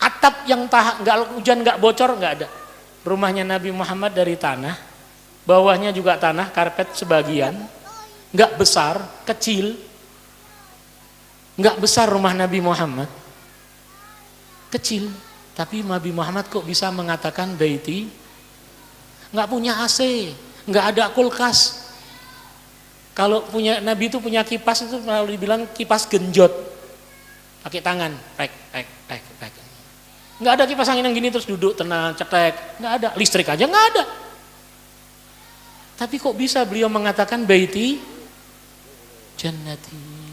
atap yang nggak hujan nggak bocor nggak ada. Rumahnya Nabi Muhammad dari tanah, bawahnya juga tanah, karpet sebagian, nggak besar, kecil, nggak besar rumah Nabi Muhammad. Kecil, tapi Nabi Muhammad kok bisa mengatakan baiti? Nggak punya AC, nggak ada kulkas. Kalau punya Nabi itu punya kipas itu selalu dibilang kipas genjot, pakai tangan, pek. Nggak ada kipas angin yang gini terus duduk tenang, cetek, nggak ada. Listrik aja nggak ada. Tapi kok bisa beliau mengatakan baiti jannati?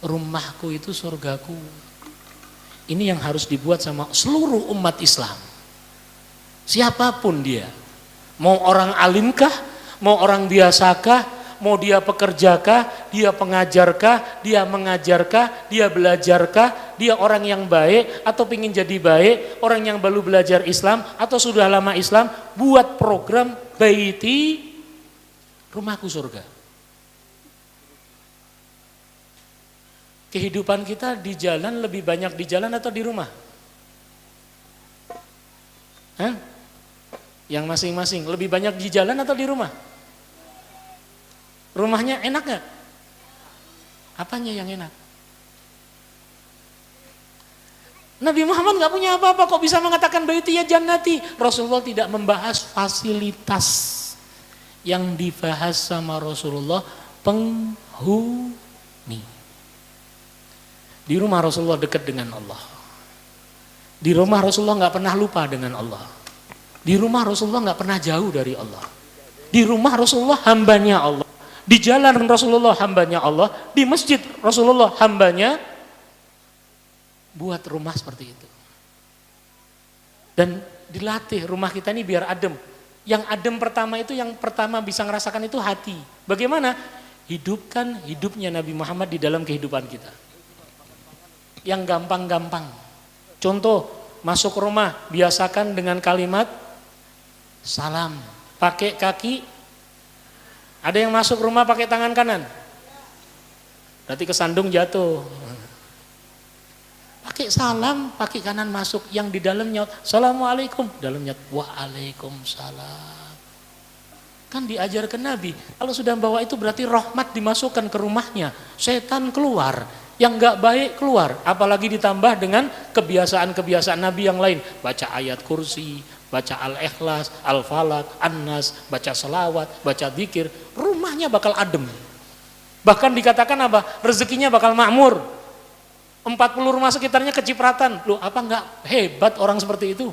rumahku itu surgaku. Ini yang harus dibuat sama seluruh umat Islam. Siapapun dia. Mau orang alimkah, mau orang biasakah, mau dia pekerjakah, dia pengajarkah, dia mengajarkah, dia belajarkah, dia orang yang baik atau ingin jadi baik, orang yang baru belajar Islam atau sudah lama Islam, buat program Baiti Rumahku Surga. Kehidupan kita di jalan lebih banyak di jalan atau di rumah? Hah? Yang masing-masing lebih banyak di jalan atau di rumah? Rumahnya enak gak? Apanya yang enak? Nabi Muhammad gak punya apa-apa kok bisa mengatakan baiti ya jannati. Rasulullah tidak membahas fasilitas. Yang dibahas sama Rasulullah penghuni. Di rumah Rasulullah dekat dengan Allah. Di rumah Rasulullah gak pernah lupa dengan Allah. Di rumah Rasulullah gak pernah jauh dari Allah. Di rumah Rasulullah hambanya Allah. Di jalan Rasulullah hambanya Allah. Di masjid Rasulullah hambanya. Buat rumah seperti itu. Dan dilatih rumah kita ini biar adem. Yang adem pertama itu, yang pertama bisa ngerasakan itu hati. Bagaimana? Hidupkan hidupnya Nabi Muhammad di dalam kehidupan kita. Yang gampang-gampang. Contoh, masuk rumah, biasakan dengan kalimat salam. Pakai kaki. Ada yang masuk rumah pakai tangan kanan? Berarti kesandung jatuh. Pakai salam, pakai kanan masuk. Yang di dalamnya, assalamualaikum. Dalamnya, waalaikumsalam. Kan diajarkan Nabi. Kalau sudah bawa itu berarti rahmat dimasukkan ke rumahnya. Setan keluar. Yang gak baik keluar. Apalagi ditambah dengan kebiasaan-kebiasaan Nabi yang lain. Baca ayat kursi, baca Al-Ikhlas, Al-Falak, An-Nas, baca selawat, baca dzikir. Rumahnya bakal adem. Bahkan dikatakan apa? Rezekinya bakal makmur. 40 rumah sekitarnya kecipratan. Loh, apa enggak hebat orang seperti itu?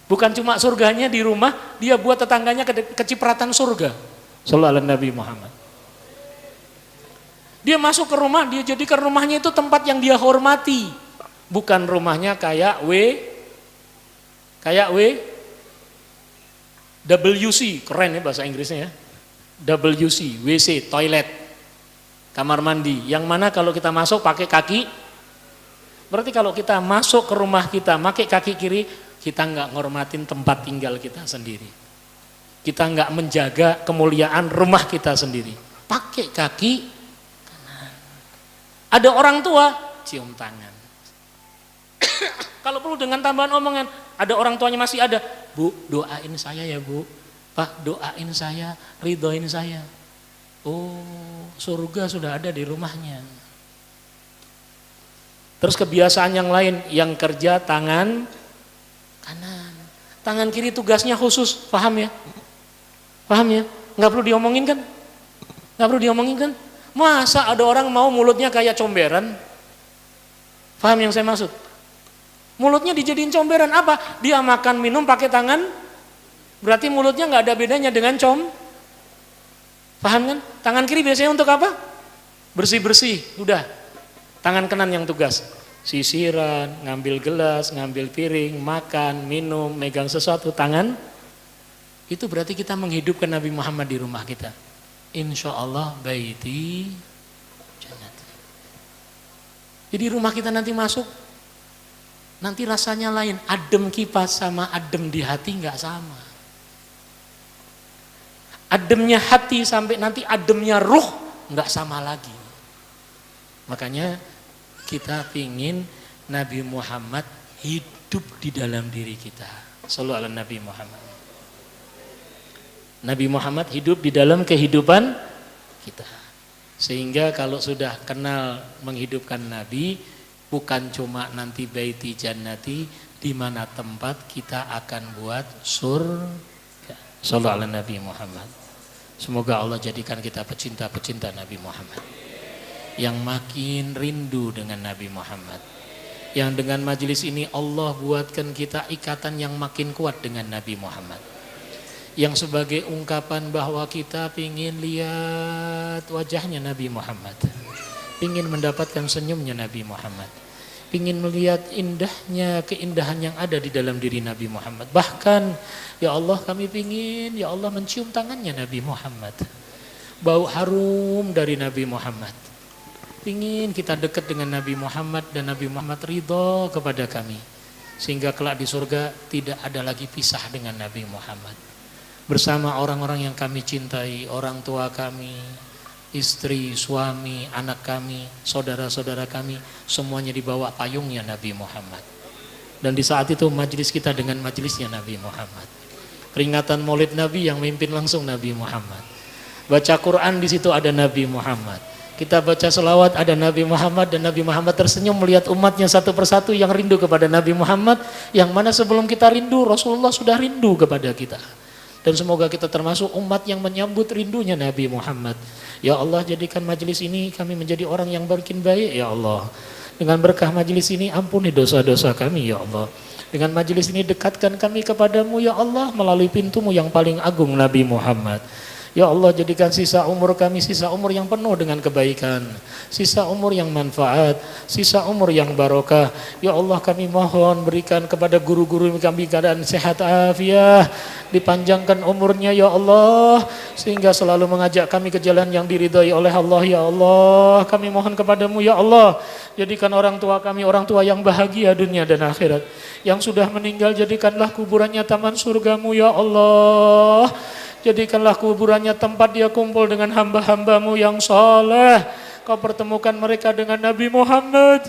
Bukan cuma surganya di rumah, dia buat tetangganya kecipratan surga. Sallallahu alaihi Nabi Muhammad. Dia masuk ke rumah, dia jadikan rumahnya itu tempat yang dia hormati. Bukan rumahnya kayak WC, keren ya bahasa Inggrisnya ya. WC, WC, toilet, kamar mandi. Yang mana kalau kita masuk pakai kaki, berarti kalau kita masuk ke rumah kita pakai kaki kiri, kita nggak ngormatin tempat tinggal kita sendiri. Kita nggak menjaga kemuliaan rumah kita sendiri. Pakai kaki kanan. Ada orang tua, cium tangan. Kalau perlu dengan tambahan omongan, ada orang tuanya masih ada, Bu, doain saya ya Bu, Pak doain saya, ridhoin saya. Oh, surga sudah ada di rumahnya. Terus kebiasaan yang lain, yang kerja tangan kanan, tangan kiri tugasnya khusus, paham ya? Paham ya? Nggak perlu diomongin kan? Nggak perlu diomongin kan? Masa ada orang mau mulutnya kayak comberan? Paham yang saya maksud? Mulutnya dijadiin comberan apa? Dia makan minum pakai tangan, berarti mulutnya nggak ada bedanya dengan paham kan? Tangan kiri biasanya untuk apa? Bersih-bersih, udah. Tangan kanan yang tugas. Sisiran, ngambil gelas, ngambil piring, makan, minum, megang sesuatu, tangan. Itu berarti kita menghidupkan Nabi Muhammad di rumah kita. Insya Allah baiti jannati. Jadi rumah kita nanti masuk, nanti rasanya lain. Adem kipas sama adem di hati nggak sama. Ademnya hati sampai nanti ademnya ruh nggak sama lagi. Makanya kita pingin Nabi Muhammad hidup di dalam diri kita. Shallallahu alaihi Nabi Muhammad. Nabi Muhammad hidup di dalam kehidupan kita. Sehingga kalau sudah kenal menghidupkan Nabi, bukan cuma nanti baiti jannati, di mana tempat kita akan buat surga. Shallallahu alaihi Nabi Muhammad. Semoga Allah jadikan kita pecinta-pecinta Nabi Muhammad, yang makin rindu dengan Nabi Muhammad, yang dengan majelis ini Allah buatkan kita ikatan yang makin kuat dengan Nabi Muhammad, yang sebagai ungkapan bahwa kita ingin lihat wajahnya Nabi Muhammad, ingin mendapatkan senyumnya Nabi Muhammad, ingin melihat indahnya keindahan yang ada di dalam diri Nabi Muhammad. Bahkan ya Allah kami ingin ya Allah mencium tangannya Nabi Muhammad, bau harum dari Nabi Muhammad. Ingin kita dekat dengan Nabi Muhammad dan Nabi Muhammad ridho kepada kami, sehingga kelak di surga tidak ada lagi pisah dengan Nabi Muhammad. Bersama orang-orang yang kami cintai, orang tua kami, istri, suami, anak kami, saudara-saudara kami, semuanya di bawah payungnya Nabi Muhammad. Dan di saat itu majelis kita dengan majelisnya Nabi Muhammad. Peringatan Maulid Nabi yang memimpin langsung Nabi Muhammad. Baca Quran di situ ada Nabi Muhammad. Kita baca selawat ada Nabi Muhammad, dan Nabi Muhammad tersenyum melihat umatnya satu persatu yang rindu kepada Nabi Muhammad, yang mana sebelum kita rindu Rasulullah sudah rindu kepada kita. Dan semoga kita termasuk umat yang menyambut rindunya Nabi Muhammad. Ya Allah, jadikan majelis ini kami menjadi orang yang makin baik ya Allah. Dengan berkah majelis ini ampuni dosa-dosa kami ya Allah. Dengan majelis ini dekatkan kami kepadamu ya Allah melalui pintumu yang paling agung Nabi Muhammad. Ya Allah, jadikan sisa umur kami sisa umur yang penuh dengan kebaikan, sisa umur yang manfaat, sisa umur yang barokah. Ya Allah, kami mohon berikan kepada guru-guru kami keadaan sehat afiah, dipanjangkan umurnya ya Allah, sehingga selalu mengajak kami ke jalan yang diridhai oleh Allah ya Allah. Kami mohon kepadamu ya Allah, jadikan orang tua kami orang tua yang bahagia dunia dan akhirat. Yang sudah meninggal jadikanlah kuburannya taman surgamu ya Allah. Jadikanlah kuburannya tempat dia kumpul dengan hamba-hambamu yang saleh. Kau pertemukan mereka dengan Nabi Muhammad.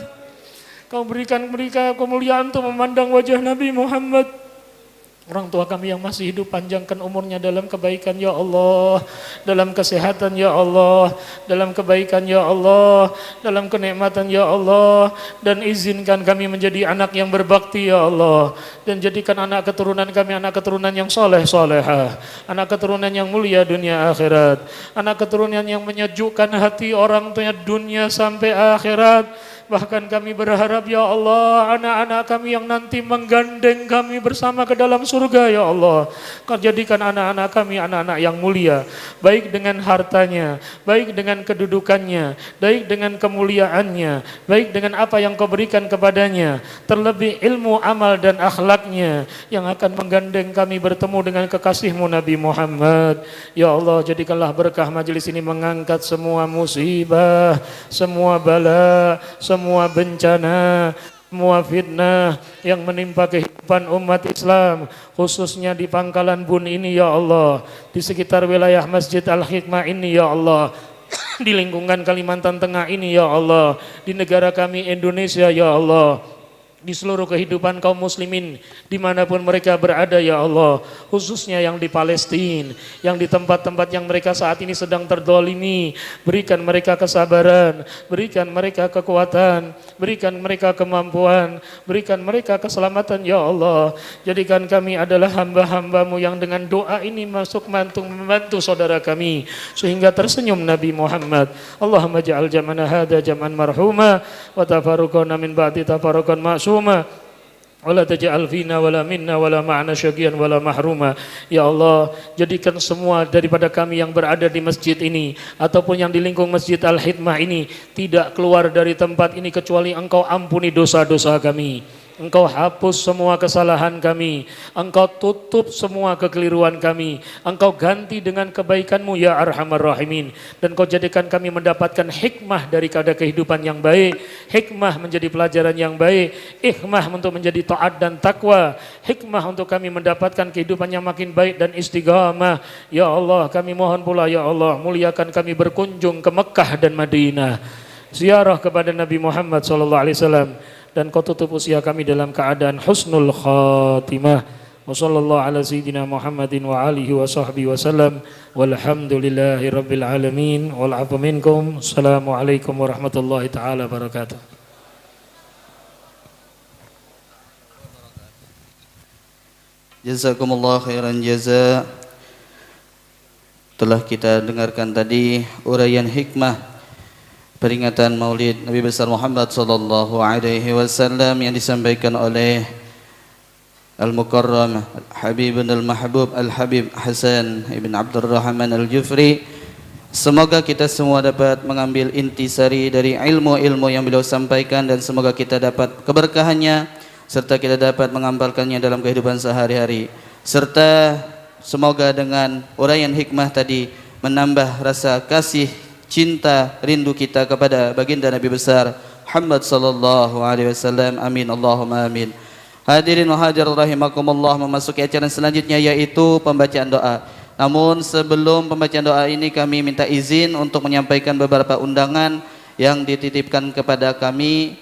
Kau berikan mereka kemuliaan untuk memandang wajah Nabi Muhammad. Orang tua kami yang masih hidup panjangkan umurnya dalam kebaikan ya Allah, dalam kesehatan ya Allah, dalam kebaikan ya Allah, dalam kenikmatan ya Allah, dan izinkan kami menjadi anak yang berbakti ya Allah, dan jadikan anak keturunan kami anak keturunan yang soleh solehah, anak keturunan yang mulia dunia akhirat, anak keturunan yang menyejukkan hati orang tuanya dunia sampai akhirat. Bahkan kami berharap ya Allah, anak-anak kami yang nanti menggandeng kami bersama ke dalam surga ya Allah. Kau jadikan anak-anak kami anak-anak yang mulia, baik dengan hartanya, baik dengan kedudukannya, baik dengan kemuliaannya, baik dengan apa yang kau berikan kepadanya, terlebih ilmu, amal dan akhlaknya yang akan menggandeng kami bertemu dengan kekasihmu Nabi Muhammad. Ya Allah, jadikanlah berkah majelis ini mengangkat semua musibah, semua bala, semua bencana, semua fitnah yang menimpa kehidupan umat Islam, khususnya di Pangkalan Bun ini ya Allah, di sekitar wilayah Masjid Al-Hikmah ini ya Allah, di lingkungan Kalimantan Tengah ini ya Allah, di negara kami Indonesia ya Allah, di seluruh kehidupan kaum muslimin dimanapun mereka berada ya Allah, khususnya yang di Palestina, yang di tempat-tempat yang mereka saat ini sedang terdolimi. Berikan mereka kesabaran, berikan mereka kekuatan, berikan mereka kemampuan, berikan mereka keselamatan ya Allah. Jadikan kami adalah hamba-hambamu yang dengan doa ini masuk membantu saudara kami sehingga tersenyum Nabi Muhammad. Allahumma ja'al jam'ana hadha jam'an marhuma wa tafarruqana min ba'di tafarruqan ma'suma wala taj'al fina wala minna wala ma'ana syaqiyan wala mahruma. Ya Allah, jadikan semua daripada kami yang berada di masjid ini ataupun yang di lingkung Masjid Al-Hikmah ini tidak keluar dari tempat ini kecuali Engkau ampuni dosa-dosa kami, Engkau hapus semua kesalahan kami, Engkau tutup semua kekeliruan kami, Engkau ganti dengan kebaikan-Mu ya Arhamar Rahimin, dan Kau jadikan kami mendapatkan hikmah daripada kehidupan yang baik, hikmah menjadi pelajaran yang baik, hikmah untuk menjadi taat dan takwa, hikmah untuk kami mendapatkan kehidupan yang makin baik dan istiqamah. Ya Allah, kami mohon pula ya Allah, muliakan kami berkunjung ke Mekah dan Madinah, ziarah kepada Nabi Muhammad SAW, dan Kau tutup usia kami dalam keadaan husnul khatimah. Wa sallallahu ala sayyidina Muhammadin wa alihi wa sahbihi wa sallam. Walhamdulillahi rabbil alamin. Wal afu minkum. Assalamualaikum warahmatullahi taala wabarakatuh. Jazakumullah khairan jaza. Telah kita dengarkan tadi uraian hikmah peringatan Maulid Nabi besar Muhammad sallallahu alaihi wasallam yang disampaikan oleh Al-Mukarram Habibun Al-Mahbub Al-Habib Hasan Ibn Abdul Rahman Al-Jufri Semoga kita semua dapat mengambil intisari dari ilmu-ilmu yang beliau sampaikan, dan semoga kita dapat keberkahannya serta kita dapat mengamalkannya dalam kehidupan sehari-hari, serta semoga dengan uraian hikmah tadi menambah rasa kasih, cinta, rindu kita kepada baginda Nabi besar Muhammad sallallahu alaihi wasallam. Amin Allahumma amin. Hadirin wa hadirat rahimakumullah, memasuki acara selanjutnya yaitu pembacaan doa. Namun sebelum pembacaan doa ini kami minta izin untuk menyampaikan beberapa undangan yang dititipkan kepada kami.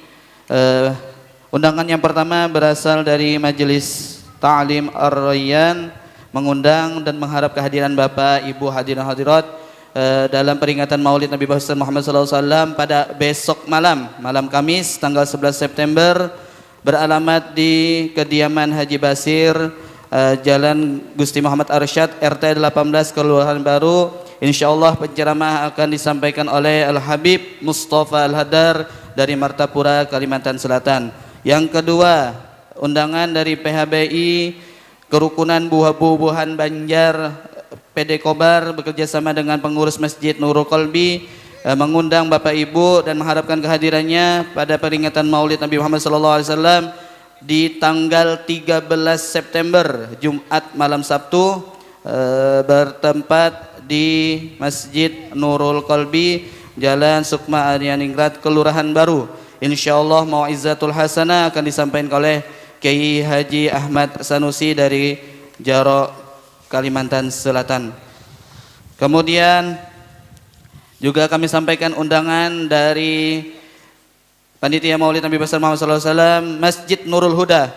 Undangan yang pertama berasal dari Majelis Ta'lim Ar-Rayyan, mengundang dan mengharap kehadiran Bapak, Ibu, hadirin hadirat dalam peringatan Maulid Nabi Muhammad SAW pada besok malam Kamis tanggal 11 September, beralamat di kediaman Haji Basir, Jalan Gusti Muhammad Arsyad, RT 18, Kelurahan Baru. Insyaallah penceramah akan disampaikan oleh Al-Habib Mustafa Al-Hadar dari Martapura, Kalimantan Selatan. Yang kedua, undangan dari PHBI Kerukunan Buah-Buahan Banjar PD Kobar bekerja sama dengan pengurus Masjid Nurul Qalbi mengundang Bapak Ibu dan mengharapkan kehadirannya pada peringatan Maulid Nabi Muhammad SAW di tanggal 13 September Jumat malam Sabtu, bertempat di Masjid Nurul Qalbi, Jalan Sukma Aryaningrat, Kelurahan Baru. Insyaallah mau'izatul hasanah akan disampaikan oleh Kiai Haji Ahmad Sanusi dari Jaro, Kalimantan Selatan. Kemudian juga kami sampaikan undangan dari Panitia Maulid Nabi besar Muhammad SAW, Masjid Nurul Huda,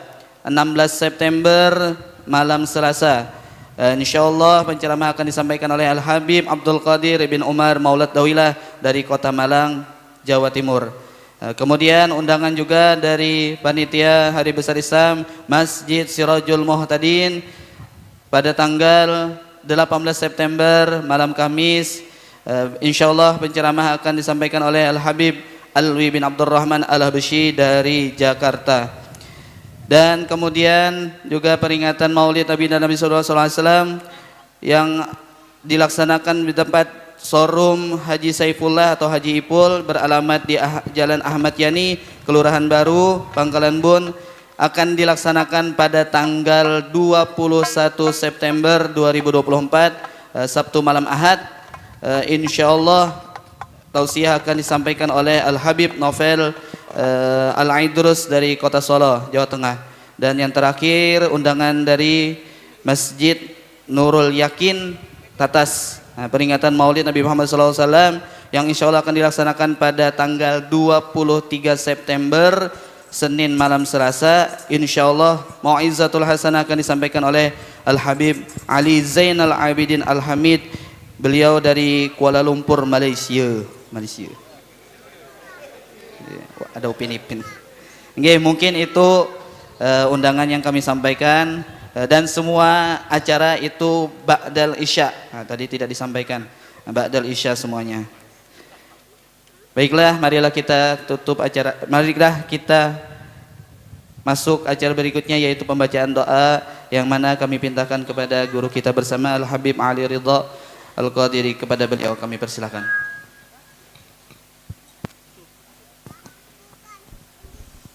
16 September malam Selasa. Insyaallah penceramah akan disampaikan oleh Al-Habib Abdul Qadir bin Umar Maulad Dawilah dari Kota Malang, Jawa Timur. Kemudian undangan juga dari Panitia Hari Besar Islam Masjid Sirajul Muhtadin pada tanggal 18 September malam Kamis. Insyaallah penceramah akan disampaikan oleh Al-Habib Alwi bin Abdurrahman Al-Habsyi dari Jakarta. Dan kemudian juga peringatan Maulid Nabi dan Nabi SAW yang dilaksanakan di tempat showroom Haji Saifullah atau Haji Ipul, beralamat di Jalan Ahmad Yani, Kelurahan Baru, Pangkalan Bun, akan dilaksanakan pada tanggal 21 September 2024, Sabtu malam Ahad. Insyaallah tausiah akan disampaikan oleh Al-Habib Novel Al-Aidrus dari Kota Solo, Jawa Tengah. Dan yang terakhir undangan dari Masjid Nurul Yakin Tatas, peringatan Maulid Nabi Muhammad SAW yang insya Allah akan dilaksanakan pada tanggal 23 September Senin malam Selasa. Insya Allah mau'izatul hasanah akan disampaikan oleh Al-Habib Ali Zainal Abidin Al-Hamid, beliau dari Kuala Lumpur, Malaysia. Ada upin-ipin. Mungkin itu undangan yang kami sampaikan. Dan semua acara itu ba'dal isya. Tadi tidak disampaikan. Ba'dal isya semuanya. Baiklah, marilah kita tutup acara. Marilah kita masuk acara berikutnya, yaitu pembacaan doa yang mana kami pintakan kepada guru kita bersama Al-Habib Ali Ridha Al-Qadiri. Kepada beliau kami persilakan.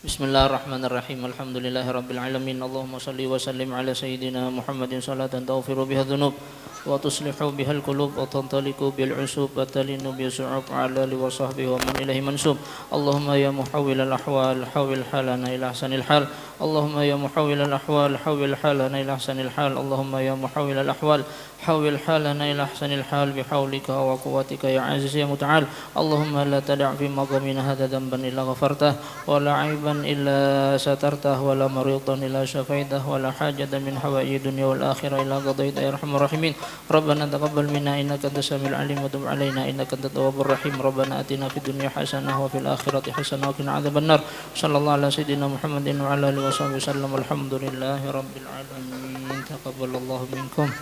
Bismillahirrahmanirrahim. Alhamdulillahirabbil alamin. Allahumma shalli wa sallim ala sayyidina Muhammadin salatan taghfiru biha dhunub wa tuslihu bihal qulub wa tantaliqu bil usub wa talinu bi su'ub ala li wa sahbihi wa man ilahi mansub. Allahumma ya muhawwilal ahwal hawwil halana ila ahsanil hal. Allahumma ya muhawwilal ahwal hawwil halana ila ahsanil hal. Allahumma ya muhawwilal ahwal hawwil halana ila ahsanil hal bihawlika wa quwwatika ya aziz ya muta'al. Allahumma la tada' fi maqamina hadha dhanban illa ghafartah wa la 'aiban illa satartah wa la maridan illa syafaitah wa la hajatan min hawaiji dunya wal akhirah illa qadaita ya arhamar rahimin. Rabbana taqabbal minna innaka antas samiul alim wa tub 'alaina innaka antat tawwabur rahim. Rabbana atina fid dunya hasanah wa fil akhirati hasanah wa qina adzabannar. Sallallahu ala sayyidina Muhammadin wa ala alihi wa sahbihi wasallam. Alhamdulillahi rabbil alamin. Taqabbalallahu minkum.